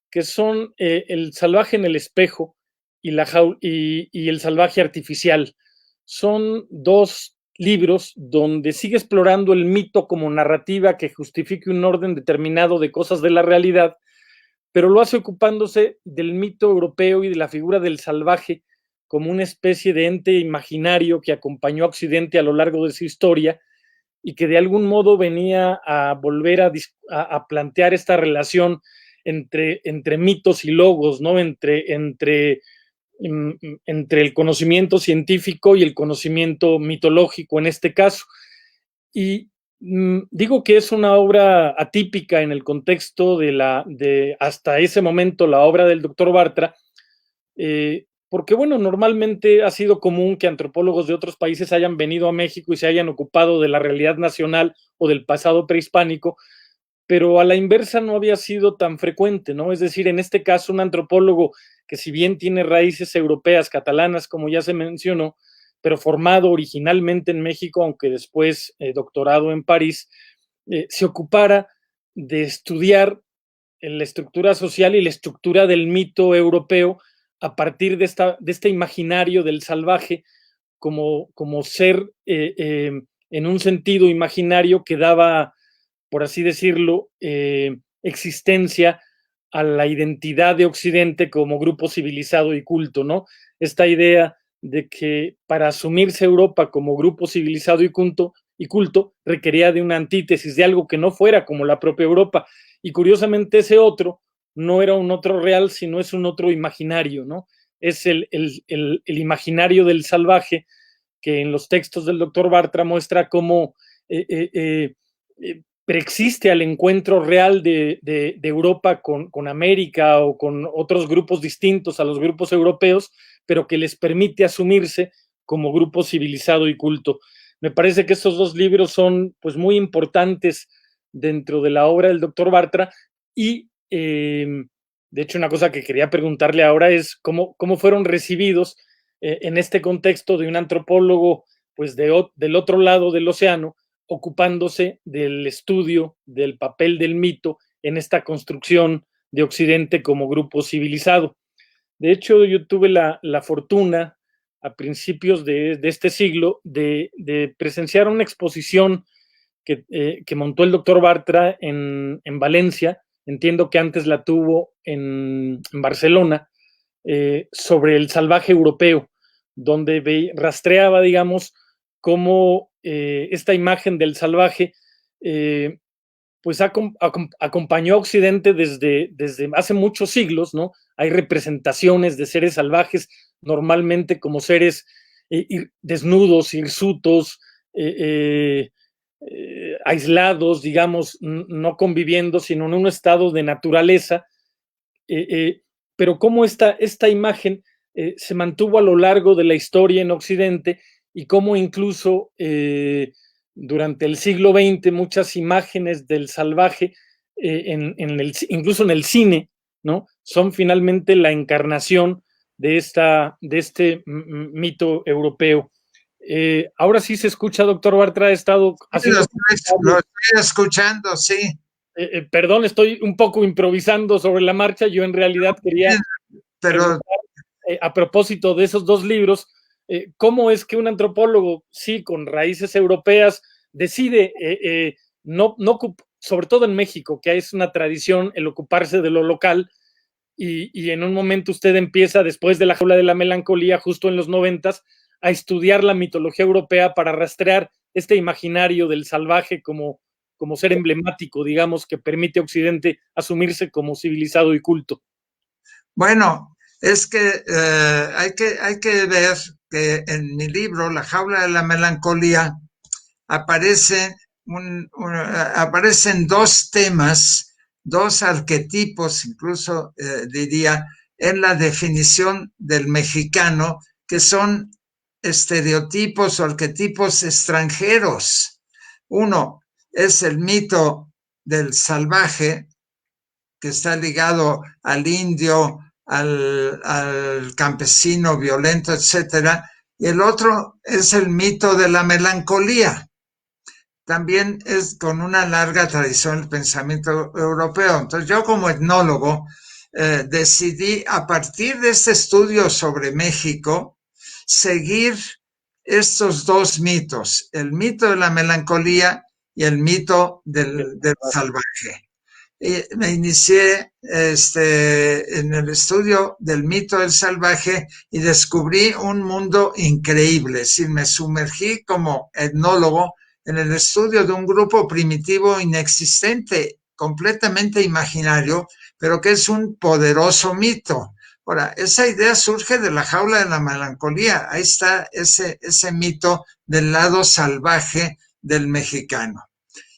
que son El salvaje en el espejo y El salvaje artificial. Son dos libros donde sigue explorando el mito como narrativa que justifique un orden determinado de cosas de la realidad, pero lo hace ocupándose del mito europeo y de la figura del salvaje como una especie de ente imaginario que acompañó a Occidente a lo largo de su historia y que de algún modo venía a volver a plantear esta relación entre mitos y logos, ¿no? Entre el conocimiento científico y el conocimiento mitológico en este caso. Y digo que es una obra atípica en el contexto de hasta ese momento la obra del doctor Bartra, porque bueno, normalmente ha sido común que antropólogos de otros países hayan venido a México y se hayan ocupado de la realidad nacional o del pasado prehispánico, pero a la inversa no había sido tan frecuente, ¿no? Es decir, en este caso un antropólogo que si bien tiene raíces europeas, catalanas, como ya se mencionó, pero formado originalmente en México, aunque después doctorado en París, se ocupara de estudiar la estructura social y la estructura del mito europeo a partir de este imaginario del salvaje como ser en un sentido imaginario que daba, por así decirlo, existencia a la identidad de Occidente como grupo civilizado y culto, ¿no? Esta idea de que para asumirse Europa como grupo civilizado y culto requería de una antítesis, de algo que no fuera como la propia Europa. Y curiosamente ese otro no era un otro real, sino es un otro imaginario, ¿no? Es el imaginario del salvaje que en los textos del doctor Bartra muestra cómo preexiste al encuentro real de Europa con América o con otros grupos distintos a los grupos europeos, pero que les permite asumirse como grupo civilizado y culto. Me parece que estos dos libros son pues muy importantes dentro de la obra del doctor Bartra y de hecho una cosa que quería preguntarle ahora es cómo fueron recibidos en este contexto de un antropólogo pues del otro lado del océano, ocupándose del estudio del papel del mito en esta construcción de Occidente como grupo civilizado. De hecho, yo tuve la fortuna a principios de este siglo de presenciar una exposición que montó el doctor Bartra en Valencia, entiendo que antes la tuvo en Barcelona, sobre el salvaje europeo, donde rastreaba, digamos, cómo esta imagen del salvaje pues acompañó a Occidente desde hace muchos siglos, ¿no? Hay representaciones de seres salvajes normalmente como seres desnudos, hirsutos, aislados, digamos, no conviviendo, sino en un estado de naturaleza, pero cómo esta imagen se mantuvo a lo largo de la historia en Occidente y cómo incluso durante el siglo XX muchas imágenes del salvaje, incluso en el cine, ¿no? Son finalmente la encarnación de este mito europeo. Ahora sí se escucha, doctor Bartra, he estado haciendo... Lo estoy escuchando, sí. Perdón, estoy un poco improvisando sobre la marcha. Yo en realidad quería preguntar, a propósito de esos dos libros, ¿cómo es que un antropólogo, sí, con raíces europeas, decide, sobre todo en México, que es una tradición el ocuparse de lo local, y en un momento usted empieza, después de La jaula de la melancolía, justo en los 90s, a estudiar la mitología europea para rastrear este imaginario del salvaje como ser emblemático, digamos, que permite a Occidente asumirse como civilizado y culto? Bueno, es que hay que ver que en mi libro, La jaula de la melancolía, aparecen dos temas, dos arquetipos, incluso diría, en la definición del mexicano, que son estereotipos o arquetipos extranjeros. Uno es el mito del salvaje, que está ligado al indio, al campesino violento, etcétera, y el otro es el mito de la melancolía. También es con una larga tradición del pensamiento europeo. Entonces yo como etnólogo decidí, a partir de este estudio sobre México, seguir estos dos mitos, el mito de la melancolía y el mito del salvaje. Me inicié en el estudio del mito del salvaje y descubrí un mundo increíble. Es decir, me sumergí como etnólogo en el estudio de un grupo primitivo inexistente, completamente imaginario, pero que es un poderoso mito. Ahora, esa idea surge de La jaula de la melancolía. Ahí está ese mito del lado salvaje del mexicano.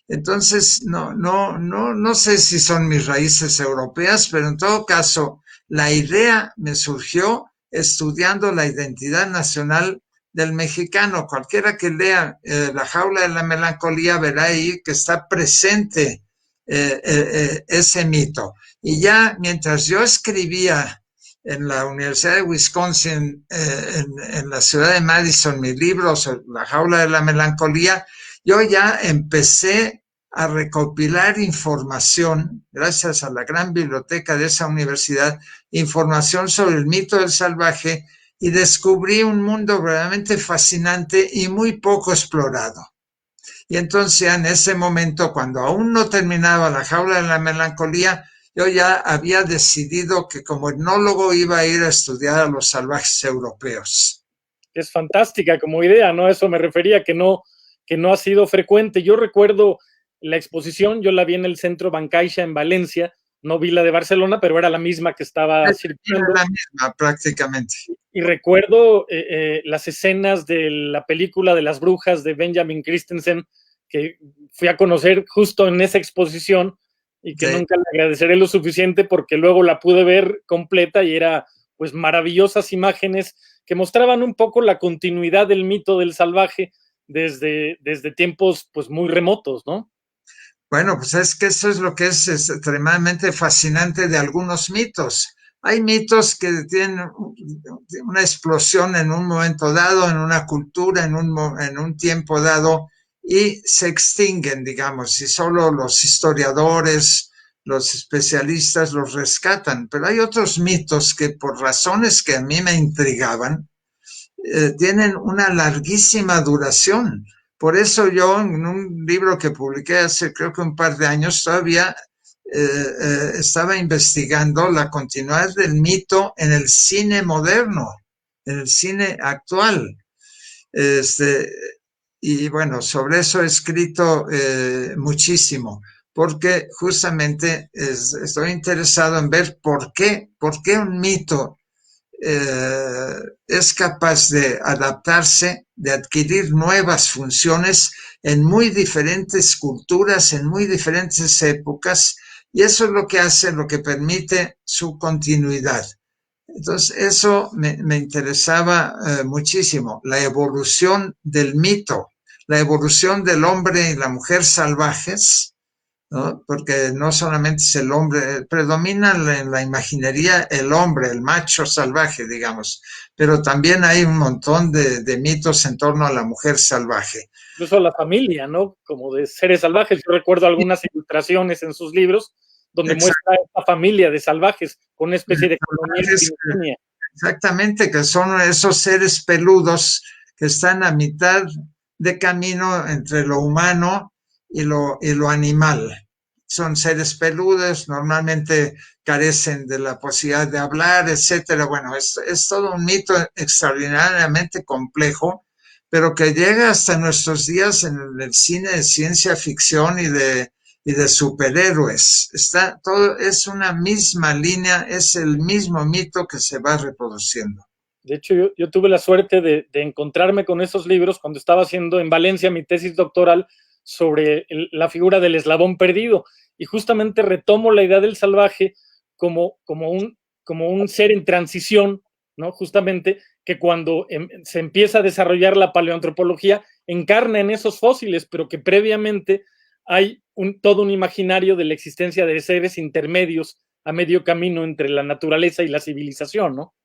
Entonces, no sé si son mis raíces europeas, pero en todo caso, la idea me surgió estudiando la identidad nacional del mexicano. Cualquiera que lea La jaula de la melancolía verá ahí que está presente ese mito. Y ya mientras yo escribía en la Universidad de Wisconsin, en la ciudad de Madison, mi libro sobre La jaula de la melancolía, yo ya empecé a recopilar información, gracias a la gran biblioteca de esa universidad, información sobre el mito del salvaje, y descubrí un mundo verdaderamente fascinante y muy poco explorado. Y entonces ya en ese momento, cuando aún no terminaba La jaula de la melancolía, yo ya había decidido que como etnólogo iba a ir a estudiar a los salvajes europeos. Es fantástica como idea, ¿no? Eso me refería, que no ha sido frecuente. Yo recuerdo la exposición, yo la vi en el Centro Bancaixa en Valencia, no vi la de Barcelona, pero era la misma que estaba circulando. Era la misma, prácticamente. Y recuerdo las escenas de la película de las brujas de Benjamin Christensen, que fui a conocer justo en esa exposición y que nunca le agradeceré lo suficiente porque luego la pude ver completa y era pues maravillosas imágenes que mostraban un poco la continuidad del mito del salvaje desde tiempos pues muy remotos, ¿no? Bueno, pues es que eso es lo que es extremadamente fascinante de algunos mitos. Hay mitos que tienen una explosión en un momento dado, en una cultura, en un tiempo dado, y se extinguen, digamos, y solo los historiadores, los especialistas los rescatan. Pero hay otros mitos que por razones que a mí me intrigaban, tienen una larguísima duración. Por eso yo en un libro que publiqué hace creo que un par de años todavía estaba investigando la continuidad del mito en el cine moderno, en el cine actual. Y bueno, sobre eso he escrito muchísimo, porque justamente estoy interesado en ver por qué un mito es capaz de adaptarse, de adquirir nuevas funciones en muy diferentes culturas, en muy diferentes épocas, y eso es lo que hace, lo que permite su continuidad. Entonces, eso me interesaba muchísimo, la evolución del mito, la evolución del hombre y la mujer salvajes, ¿no? Porque no solamente es el hombre, predomina en la imaginería el hombre, el macho salvaje, digamos, pero también hay un montón de mitos en torno a la mujer salvaje. Incluso la familia, ¿no? Como de seres salvajes. Yo recuerdo algunas ilustraciones en sus libros donde muestra esta familia de salvajes con una especie de colonia. Exactamente, que son esos seres peludos que están a mitad de camino entre lo humano y lo animal. Son seres peludos, normalmente carecen de la posibilidad de hablar, etcétera. Bueno, es todo un mito extraordinariamente complejo, pero que llega hasta nuestros días en el cine de ciencia ficción y de superhéroes. Todo es una misma línea, es el mismo mito que se va reproduciendo. De hecho, yo tuve la suerte de encontrarme con esos libros cuando estaba haciendo en Valencia mi tesis doctoral sobre la figura del eslabón perdido, y justamente retomo la idea del salvaje como un ser en transición, ¿no? Justamente que cuando se empieza a desarrollar la paleoantropología, encarna en esos fósiles, pero que previamente hay todo un imaginario de la existencia de seres intermedios a medio camino entre la naturaleza y la civilización, ¿no?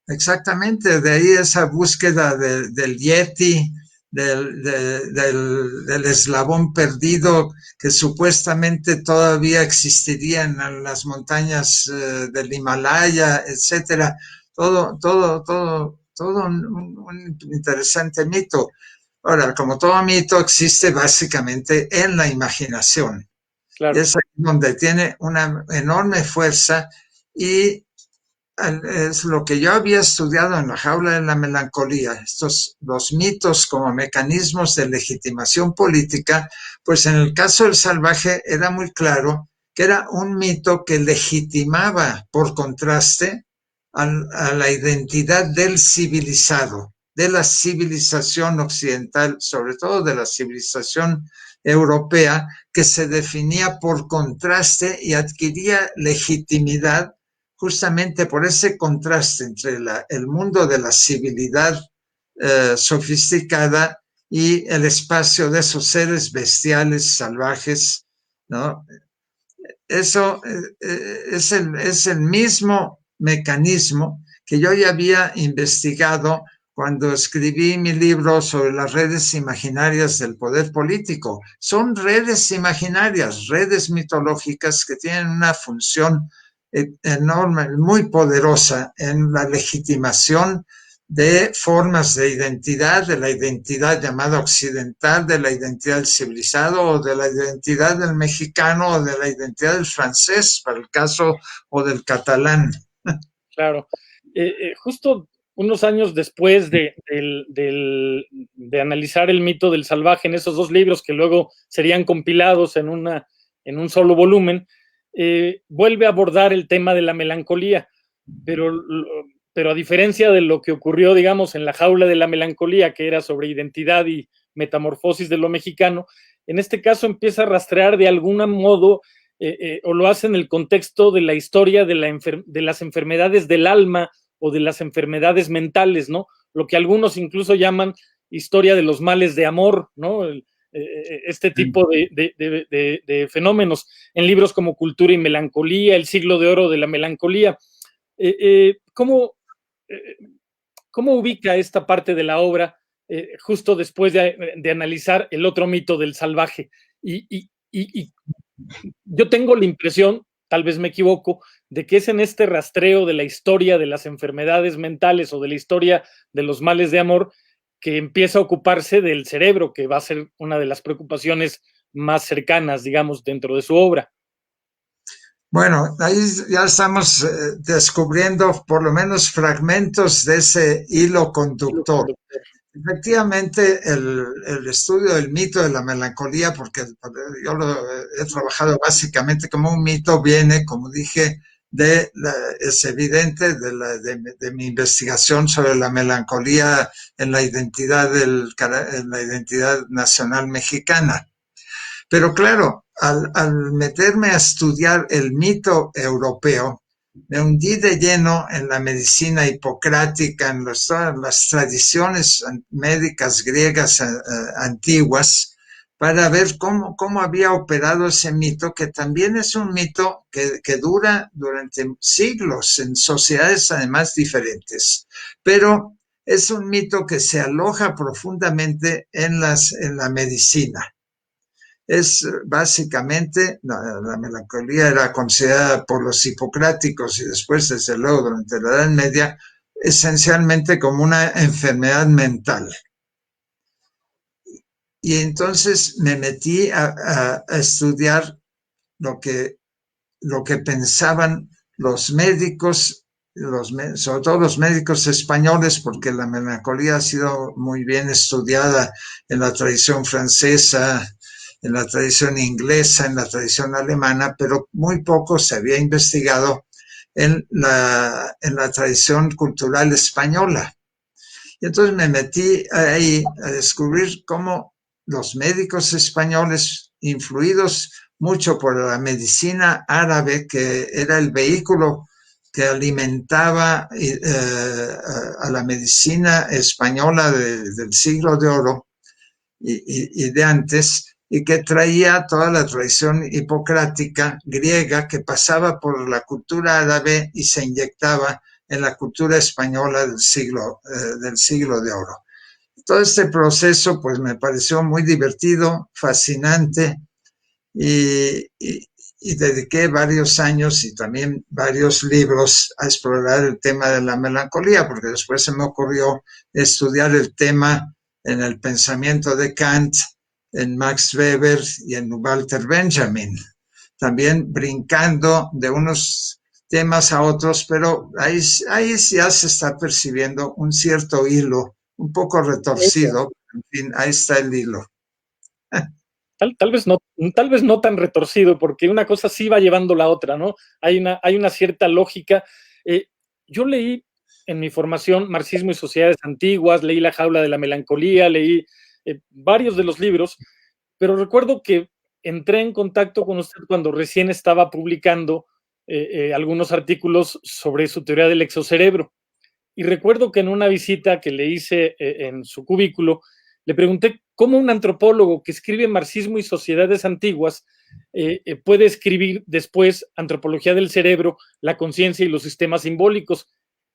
Exactamente, de ahí esa búsqueda del Yeti, del eslabón perdido que supuestamente todavía existiría en las montañas del Himalaya, etcétera. Todo un interesante mito. Ahora, como todo mito, existe básicamente en la imaginación. Claro. Es ahí donde tiene una enorme fuerza, y es lo que yo había estudiado en La jaula de la melancolía, los mitos como mecanismos de legitimación política. Pues en el caso del salvaje era muy claro que era un mito que legitimaba, por contraste, a la identidad del civilizado, de la civilización occidental, sobre todo de la civilización europea, que se definía por contraste y adquiría legitimidad justamente por ese contraste entre el mundo de la civilidad sofisticada y el espacio de esos seres bestiales, salvajes, ¿no? Eso es el mismo mecanismo que yo ya había investigado cuando escribí mi libro sobre las redes imaginarias del poder político. Son redes imaginarias, redes mitológicas que tienen una función enorme, muy poderosa en la legitimación de formas de identidad, de la identidad llamada occidental, de la identidad del civilizado, o de la identidad del mexicano, o de la identidad del francés, para el caso, o del catalán. Claro. Justo unos años después de analizar el mito del salvaje en esos dos libros que luego serían compilados en un solo volumen, vuelve a abordar el tema de la melancolía, pero a diferencia de lo que ocurrió, digamos, en La jaula de la melancolía, que era sobre identidad y metamorfosis de lo mexicano, en este caso empieza a rastrear de algún modo, o lo hace en el contexto de la historia de las enfermedades del alma o de las enfermedades mentales, ¿no? Lo que algunos incluso llaman historia de los males de amor, ¿no? Este tipo de fenómenos en libros como Cultura y Melancolía, El siglo de oro de la melancolía. ¿Cómo ubica esta parte de la obra justo después de analizar el otro mito del salvaje? Y yo tengo la impresión, tal vez me equivoco, de que es en este rastreo de la historia de las enfermedades mentales o de la historia de los males de amor que empieza a ocuparse del cerebro, que va a ser una de las preocupaciones más cercanas, digamos, dentro de su obra. Bueno, ahí ya estamos descubriendo por lo menos fragmentos de ese hilo conductor. Efectivamente, el estudio del mito de la melancolía, porque yo lo he trabajado básicamente como un mito, viene, como dije, es evidente de mi investigación sobre la melancolía en la identidad nacional mexicana. Pero claro, al meterme a estudiar el mito europeo, me hundí de lleno en la medicina hipocrática, en todas las tradiciones médicas griegas antiguas, para ver cómo había operado ese mito, que también es un mito que dura durante siglos en sociedades además diferentes, pero es un mito que se aloja profundamente en la medicina. Es básicamente, la melancolía era considerada por los hipocráticos y después, desde luego, durante la Edad Media, esencialmente como una enfermedad mental. Y entonces me metí a estudiar lo que pensaban los médicos, sobre todo los médicos españoles, porque la melancolía ha sido muy bien estudiada en la tradición francesa, en la tradición inglesa, en la tradición alemana, pero muy poco se había investigado en la tradición cultural española. Y entonces me metí ahí a descubrir cómo los médicos españoles, influidos mucho por la medicina árabe, que era el vehículo que alimentaba a la medicina española del siglo de oro y de antes, y que traía toda la tradición hipocrática griega que pasaba por la cultura árabe y se inyectaba en la cultura española del siglo de oro. Todo este proceso pues me pareció muy divertido, fascinante, y dediqué varios años y también varios libros a explorar el tema de la melancolía, porque después se me ocurrió estudiar el tema en el pensamiento de Kant, en Max Weber y en Walter Benjamin, también brincando de unos temas a otros, pero ahí ya se está percibiendo un cierto hilo, un poco retorcido, en fin, ahí está el hilo. Tal vez no tan retorcido, porque una cosa sí va llevando la otra, ¿no? Hay una cierta lógica. Yo leí en mi formación Marxismo y Sociedades Antiguas, leí La jaula de la melancolía, leí varios de los libros, pero recuerdo que entré en contacto con usted cuando recién estaba publicando algunos artículos sobre su teoría del exocerebro. Y recuerdo que en una visita que le hice en su cubículo, le pregunté cómo un antropólogo que escribe Marxismo y Sociedades Antiguas puede escribir después Antropología del Cerebro, la conciencia y los sistemas simbólicos.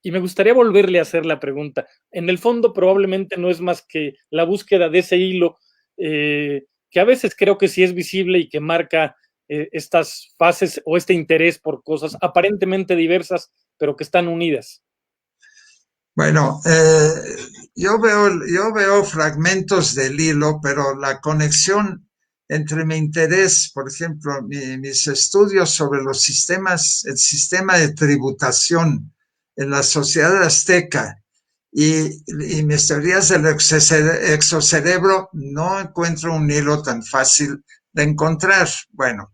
Y me gustaría volverle a hacer la pregunta. En el fondo, probablemente no es más que la búsqueda de ese hilo que a veces creo que sí es visible y que marca estas fases o este interés por cosas aparentemente diversas, pero que están unidas. Bueno, yo veo fragmentos del hilo, pero la conexión entre mi interés, por ejemplo, mis estudios sobre el sistema de tributación en la sociedad azteca y mis teorías del exocerebro, no encuentro un hilo tan fácil de encontrar. Bueno,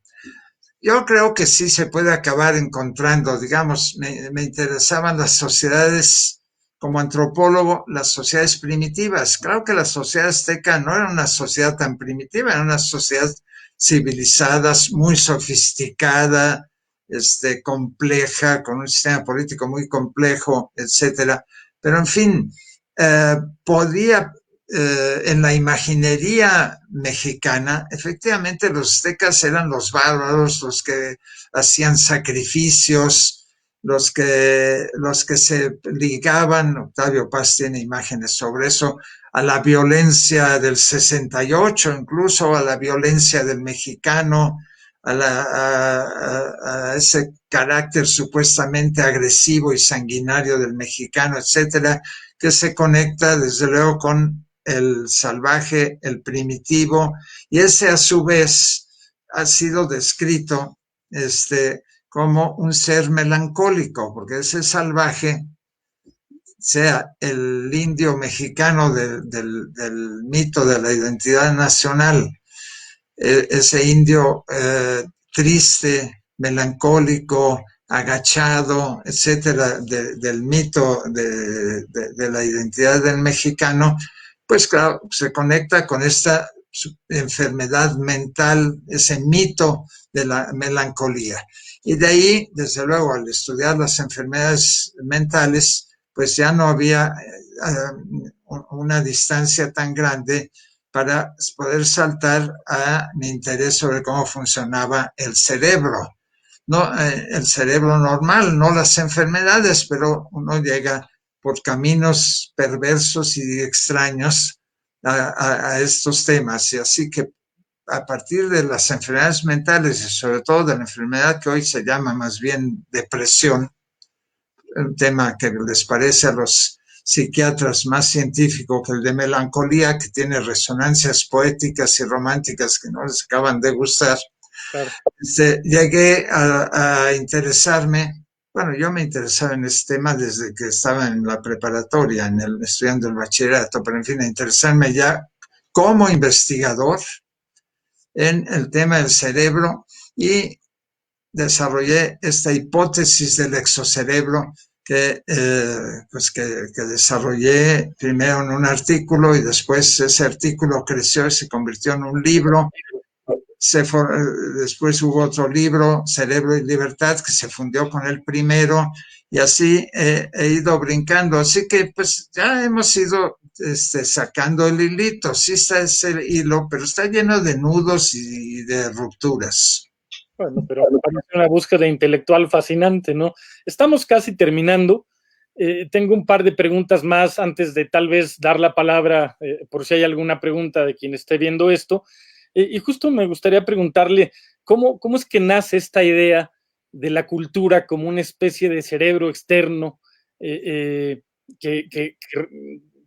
yo creo que sí se puede acabar encontrando, digamos, me interesaban las sociedades, como antropólogo, las sociedades primitivas. Claro que la sociedad azteca no era una sociedad tan primitiva, era una sociedad civilizada, muy sofisticada, compleja, con un sistema político muy complejo, etcétera. Pero en fin, podía en la imaginería mexicana, efectivamente los aztecas eran los bárbaros, los que hacían sacrificios, los que se ligaban, Octavio Paz tiene imágenes sobre eso, a la violencia del 68, incluso a la violencia del mexicano, a ese carácter supuestamente agresivo y sanguinario del mexicano, etcétera, que se conecta desde luego con el salvaje, el primitivo, y ese a su vez ha sido descrito como un ser melancólico, porque ese salvaje, sea el indio mexicano del mito de la identidad nacional, ese indio triste, melancólico, agachado, etcétera, del mito de la identidad del mexicano, pues claro, se conecta con esta enfermedad mental, ese mito de la melancolía. Y de ahí, desde luego, al estudiar las enfermedades mentales, pues ya no había una distancia tan grande para poder saltar a mi interés sobre cómo funcionaba el cerebro. No, el cerebro normal, no las enfermedades, pero uno llega por caminos perversos y extraños a estos temas. Y así que a partir de las enfermedades mentales y sobre todo de la enfermedad que hoy se llama más bien depresión, un tema que les parece a los psiquiatras más científico que el de melancolía, que tiene resonancias poéticas y románticas que no les acaban de gustar. Claro. Llegué a interesarme, bueno, yo me interesaba en este tema desde que estaba en la preparatoria, estudiando el bachillerato, pero en fin, a interesarme ya como investigador en el tema del cerebro y desarrollé esta hipótesis del exocerebro que desarrollé primero en un artículo y después ese artículo creció y se convirtió en un libro. Después hubo otro libro, Cerebro y Libertad, que se fundió con el primero y así he ido brincando. Así que pues ya hemos ido sacando el hilito. Sí está ese hilo, pero está lleno de nudos y de rupturas. Bueno, pero es una búsqueda intelectual fascinante, ¿no? Estamos casi terminando. Tengo un par de preguntas más antes de tal vez dar la palabra, por si hay alguna pregunta de quien esté viendo esto. Y justo me gustaría preguntarle, ¿cómo es que nace esta idea de la cultura como una especie de cerebro externo que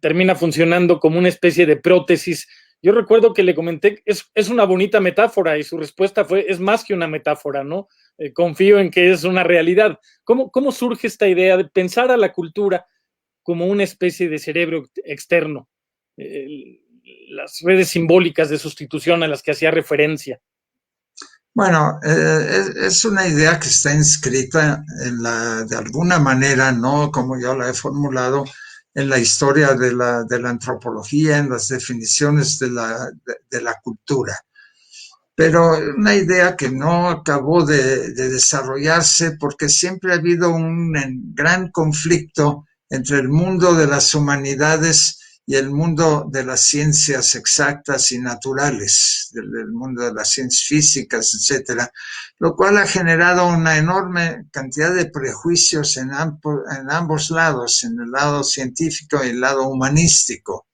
termina funcionando como una especie de prótesis? Yo recuerdo que le comenté, es una bonita metáfora y su respuesta fue, es más que una metáfora, ¿no? Confío en que es una realidad. ¿Cómo surge esta idea de pensar a la cultura como una especie de cerebro externo? Las redes simbólicas de sustitución a las que hacía referencia. Bueno, es una idea que está inscrita de alguna manera, no como yo la he formulado, en la historia de la antropología, en las definiciones de la cultura. Pero una idea que no acabó de desarrollarse porque siempre ha habido un gran conflicto entre el mundo de las humanidades y el mundo de las ciencias exactas y naturales, del mundo de las ciencias físicas, etcétera, lo cual ha generado una enorme cantidad de prejuicios en ambos lados, en el lado científico y el lado humanístico.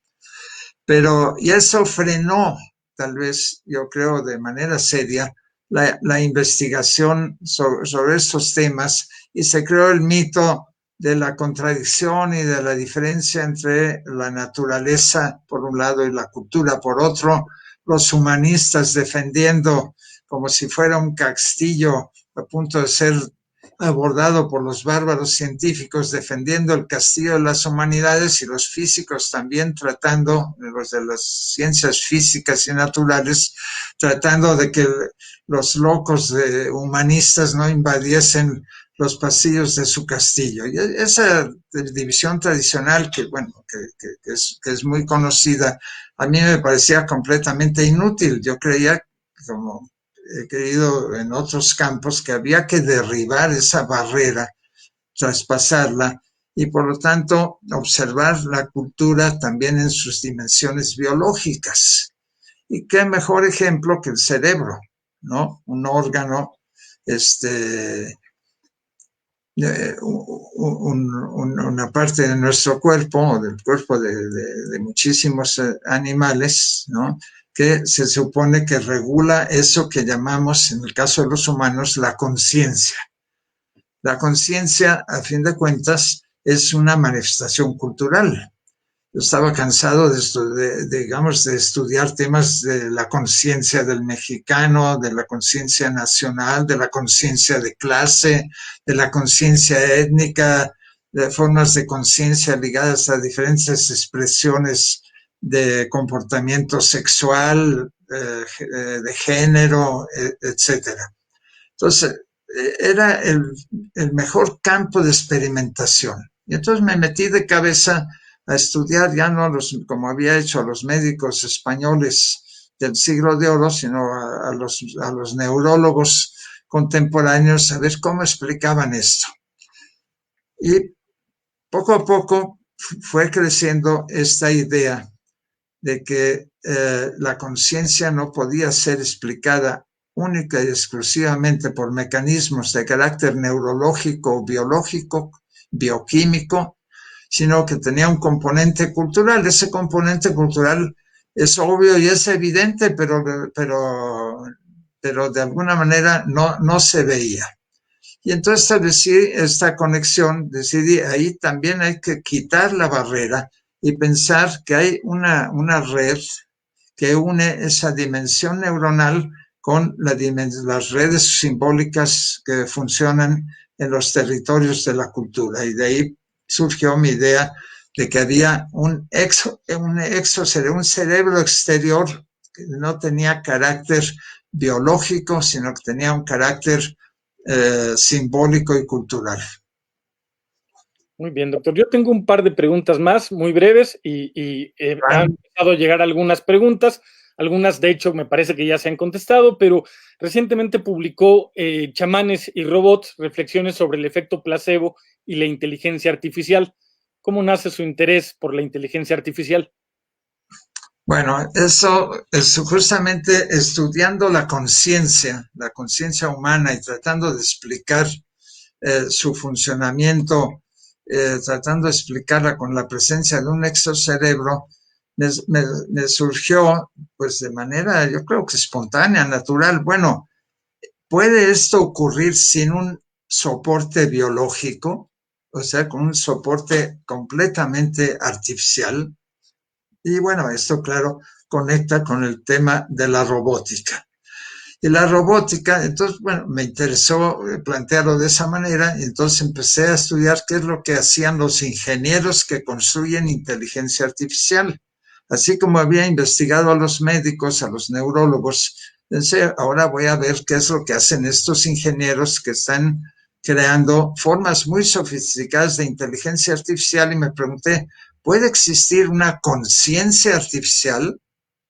Y eso frenó, tal vez, yo creo, de manera seria, la investigación sobre estos temas y se creó el mito de la contradicción y de la diferencia entre la naturaleza por un lado y la cultura por otro, los humanistas defendiendo como si fuera un castillo a punto de ser abordado por los bárbaros científicos defendiendo el castillo de las humanidades y los físicos también tratando, los de las ciencias físicas y naturales, tratando de que los locos humanistas no invadiesen los pasillos de su castillo. Y esa división tradicional que es muy conocida, a mí me parecía completamente inútil. Yo creía, como he creído en otros campos, que había que derribar esa barrera, traspasarla y por lo tanto observar la cultura también en sus dimensiones biológicas. Y qué mejor ejemplo que el cerebro, ¿no? Un órgano, una parte de nuestro cuerpo, o del cuerpo de muchísimos animales, ¿no? Que se supone que regula eso que llamamos, en el caso de los humanos, la conciencia. La conciencia, a fin de cuentas, es una manifestación cultural. Yo estaba cansado de estudiar temas de la conciencia del mexicano, de la conciencia nacional, de la conciencia de clase, de la conciencia étnica, de formas de conciencia ligadas a diferentes expresiones de comportamiento sexual, de género, etcétera. Entonces, era el mejor campo de experimentación. Y entonces me metí de cabeza a estudiar ya no como había hecho a los médicos españoles del siglo de oro, sino a los neurólogos contemporáneos, a ver cómo explicaban esto. Y poco a poco fue creciendo esta idea de que la conciencia no podía ser explicada única y exclusivamente por mecanismos de carácter neurológico, biológico, bioquímico, sino que tenía un componente cultural. Ese componente cultural es obvio y es evidente, pero de alguna manera no se veía. Y entonces establecí esta conexión, decidí, ahí también hay que quitar la barrera y pensar que hay una red que une esa dimensión neuronal con las redes simbólicas que funcionan en los territorios de la cultura. Y de ahí surgió mi idea de que había un cerebro exterior que no tenía carácter biológico, sino que tenía un carácter simbólico y cultural. Muy bien, doctor. Yo tengo un par de preguntas más, muy breves, y han empezado a llegar algunas preguntas. Algunas, de hecho, me parece que ya se han contestado, pero recientemente publicó Chamanes y Robots, reflexiones sobre el efecto placebo y la inteligencia artificial. ¿Cómo nace su interés por la inteligencia artificial? Bueno, eso es justamente estudiando la conciencia humana y tratando de explicar su funcionamiento, tratando de explicarla con la presencia de un exocerebro, me surgió, pues de manera, yo creo que espontánea, natural. Bueno, ¿puede esto ocurrir sin un soporte biológico? O sea, con un soporte completamente artificial. Y bueno, esto, claro, conecta con el tema de la robótica. Y la robótica, entonces, bueno, me interesó plantearlo de esa manera, y entonces empecé a estudiar qué es lo que hacían los ingenieros que construyen inteligencia artificial. Así como había investigado a los médicos, a los neurólogos, pensé, ahora voy a ver qué es lo que hacen estos ingenieros que están creando formas muy sofisticadas de inteligencia artificial, y me pregunté, ¿puede existir una conciencia artificial?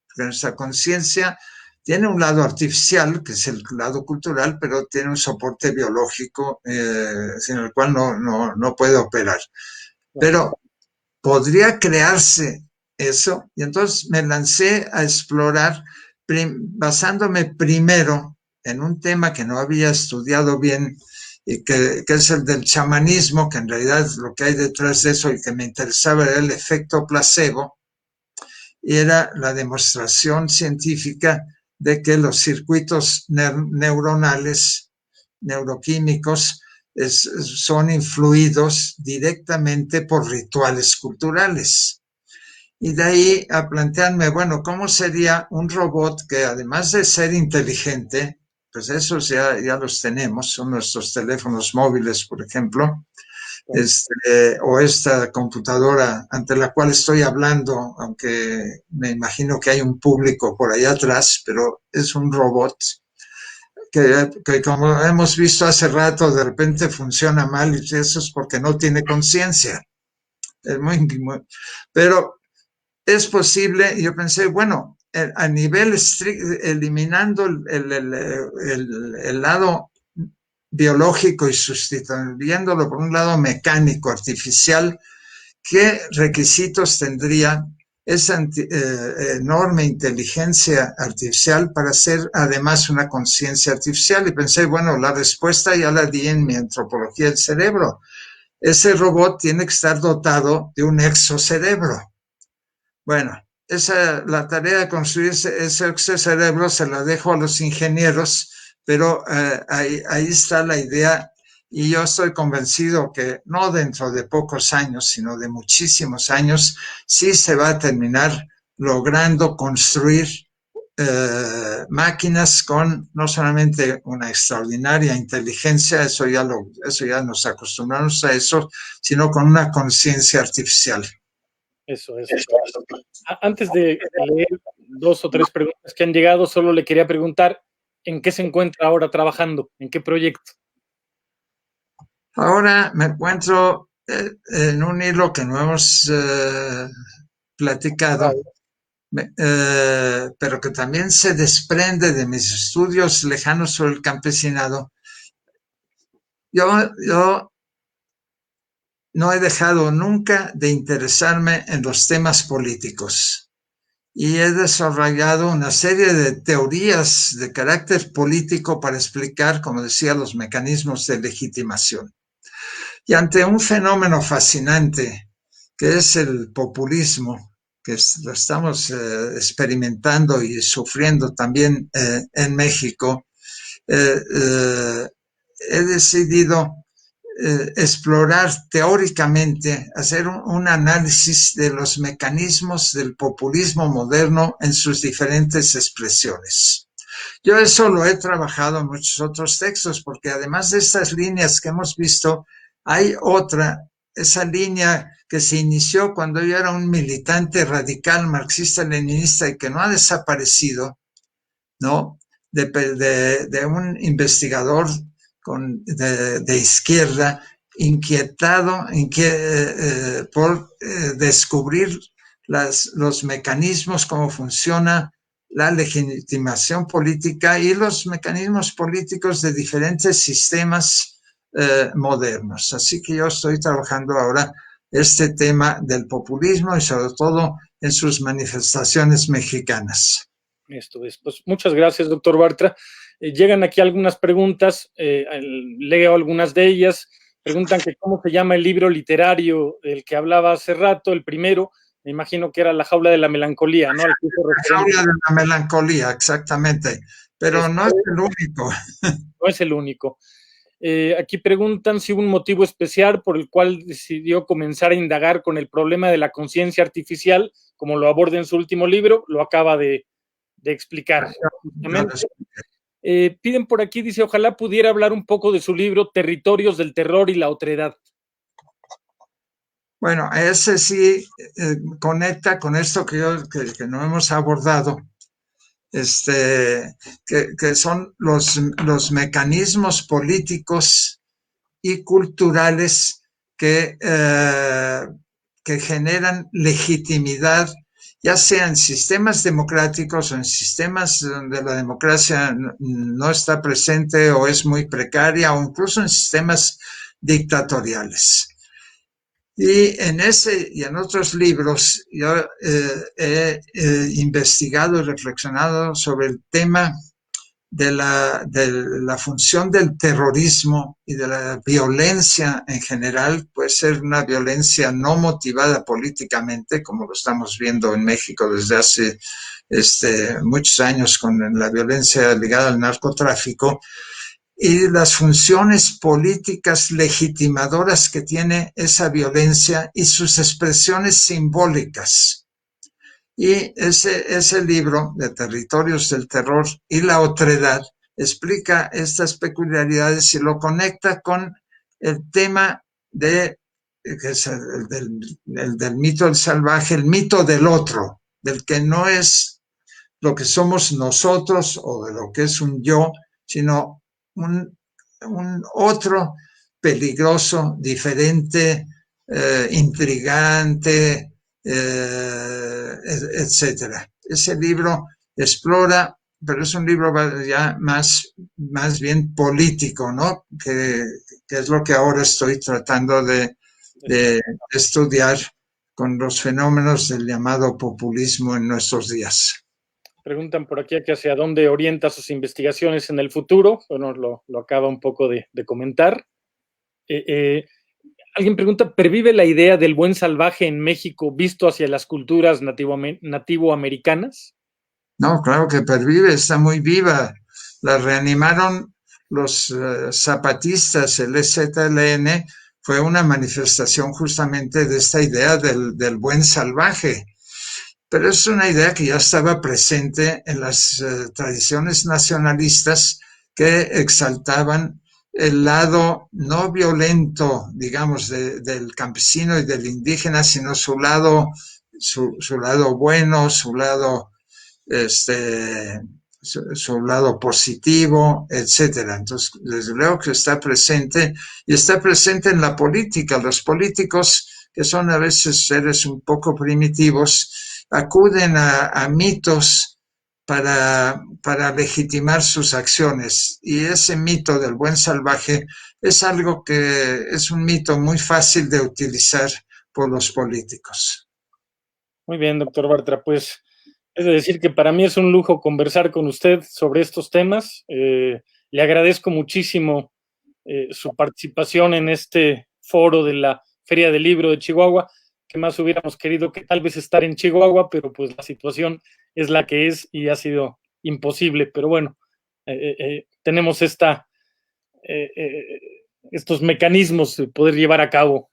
Porque nuestra conciencia tiene un lado artificial, que es el lado cultural, pero tiene un soporte biológico sin el cual no puede operar. Pero podría crearse eso, y entonces me lancé a explorar, basándome primero en un tema que no había estudiado bien, y que es el del chamanismo, que en realidad lo que hay detrás de eso y que me interesaba era el efecto placebo, y era la demostración científica de que los circuitos neuronales, neuroquímicos, son influidos directamente por rituales culturales. Y de ahí a plantearme, bueno, ¿cómo sería un robot que además de ser inteligente, pues esos ya los tenemos, son nuestros teléfonos móviles, por ejemplo, o esta computadora ante la cual estoy hablando, aunque me imagino que hay un público por allá atrás, pero es un robot que como hemos visto hace rato, de repente funciona mal y eso es porque no tiene conciencia. Es pero es posible, yo pensé, bueno, a nivel estricto, eliminando el lado biológico y sustituyéndolo por un lado mecánico, artificial, ¿qué requisitos tendría esa enorme inteligencia artificial para ser además una conciencia artificial? Y pensé, bueno, la respuesta ya la di en mi antropología del cerebro. Ese robot tiene que estar dotado de un exocerebro. Bueno, la tarea de construir ese exocerebro se la dejo a los ingenieros, pero ahí está la idea, y yo estoy convencido que no dentro de pocos años, sino de muchísimos años, sí se va a terminar logrando construir máquinas con no solamente una extraordinaria inteligencia, eso ya nos acostumbramos a eso, sino con una conciencia artificial. Eso. Antes de leer 2 o 3 preguntas que han llegado, solo le quería preguntar ¿en qué se encuentra ahora trabajando? ¿En qué proyecto? Ahora me encuentro en un hilo que no hemos platicado, pero que también se desprende de mis estudios lejanos sobre el campesinado. Yo no he dejado nunca de interesarme en los temas políticos y he desarrollado una serie de teorías de carácter político para explicar, como decía, los mecanismos de legitimación. Y ante un fenómeno fascinante que es el populismo, que lo estamos experimentando y sufriendo también en México, he decidido explorar teóricamente, hacer un análisis de los mecanismos del populismo moderno en sus diferentes expresiones. Yo eso lo he trabajado en muchos otros textos, porque además de estas líneas que hemos visto, hay esa línea que se inició cuando yo era un militante radical marxista-leninista y que no ha desaparecido, ¿no? De un investigador de izquierda inquietado por descubrir los mecanismos, cómo funciona la legitimación política y los mecanismos políticos de diferentes sistemas modernos. Así que yo estoy trabajando ahora este tema del populismo y sobre todo en sus manifestaciones mexicanas. Esto es. Pues muchas gracias, doctor Bartra. Llegan aquí algunas preguntas, leo algunas de ellas. Preguntan que cómo se llama el libro literario del que hablaba hace rato, el primero. Me imagino que era La jaula de la melancolía, ¿no? La jaula de la melancolía, exactamente. Pero no es el único. No es el único. Aquí preguntan si hubo un motivo especial por el cual decidió comenzar a indagar con el problema de la conciencia artificial, como lo aborda en su último libro, lo acaba de explicar. Piden por aquí, dice, ojalá pudiera hablar un poco de su libro Territorios del Terror y la Otredad. Bueno, ese sí conecta con esto que no hemos abordado, que son los mecanismos políticos y culturales que generan legitimidad, ya sea en sistemas democráticos o en sistemas donde la democracia no está presente o es muy precaria, o incluso en sistemas dictatoriales. Y en ese y en otros libros yo he investigado y reflexionado sobre el tema de la función del terrorismo y de la violencia en general. Puede ser una violencia no motivada políticamente, como lo estamos viendo en México desde hace muchos años con la violencia ligada al narcotráfico, y las funciones políticas legitimadoras que tiene esa violencia y sus expresiones simbólicas. Y ese libro de Territorios del Terror y la Otredad explica estas peculiaridades y lo conecta con el tema que es el del mito del salvaje, el mito del otro, del que no es lo que somos nosotros o de lo que es un yo, sino un otro peligroso, diferente, intrigante, etcétera. Ese libro explora, pero es un libro ya más bien político, ¿no? Que es lo que ahora estoy tratando de estudiar con los fenómenos del llamado populismo en nuestros días. Preguntan por aquí que hacia dónde orienta sus investigaciones en el futuro. Bueno, lo acaba un poco de comentar. Alguien pregunta, ¿pervive la idea del buen salvaje en México visto hacia las culturas nativoamericanas? No, claro que pervive, está muy viva. La reanimaron los zapatistas, el EZLN, fue una manifestación justamente de esta idea del buen salvaje. Pero es una idea que ya estaba presente en las tradiciones nacionalistas que exaltaban el lado no violento, digamos, del campesino y del indígena, sino su lado bueno, su lado su lado positivo, etcétera. Entonces, desde luego que está presente y está presente en la política. Los políticos, que son a veces seres un poco primitivos, acuden a mitos para legitimar sus acciones. Y ese mito del buen salvaje es algo que es un mito muy fácil de utilizar por los políticos. Muy bien, doctor Bartra, pues es decir que para mí es un lujo conversar con usted sobre estos temas. Le agradezco muchísimo su participación en este foro de la Feria del Libro de Chihuahua, que más hubiéramos querido que tal vez estar en Chihuahua, pero pues la situación es la que es y ha sido imposible. Pero bueno, tenemos estos mecanismos de poder llevar a cabo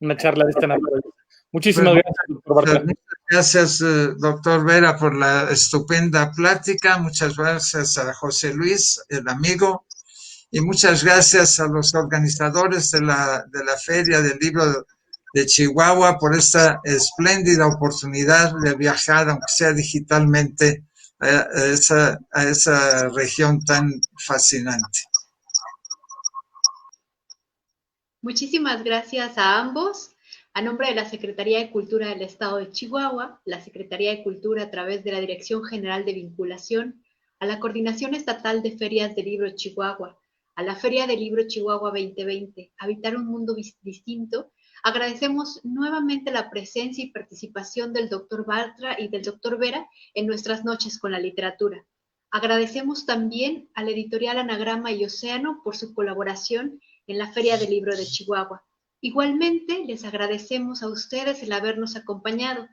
una charla de esta naturaleza. Muchísimas gracias, doctor Bartra. Muchas gracias, doctor Vera, por la estupenda plática. Muchas gracias a José Luis, el amigo, y muchas gracias a los organizadores de la Feria del Libro de Chihuahua por esta espléndida oportunidad de viajar, aunque sea digitalmente, a esa región tan fascinante. Muchísimas gracias a ambos. A nombre de la Secretaría de Cultura del Estado de Chihuahua, la Secretaría de Cultura a través de la Dirección General de Vinculación, a la Coordinación Estatal de Ferias del Libro Chihuahua, a la Feria del Libro Chihuahua 2020, Habitar un Mundo Distinto, agradecemos nuevamente la presencia y participación del Dr. Bartra y del Dr. Vera en nuestras noches con la literatura. Agradecemos también a la editorial Anagrama y Océano por su colaboración en la Feria del Libro de Chihuahua. Igualmente, les agradecemos a ustedes el habernos acompañado.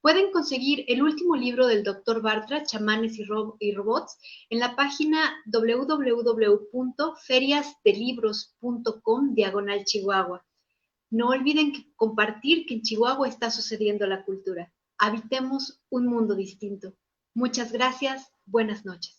Pueden conseguir el último libro del Dr. Bartra, Chamanes y Robots, en la página www.feriasdelibros.com/Chihuahua. No olviden compartir que en Chihuahua está sucediendo la cultura. Habitemos un mundo distinto. Muchas gracias. Buenas noches.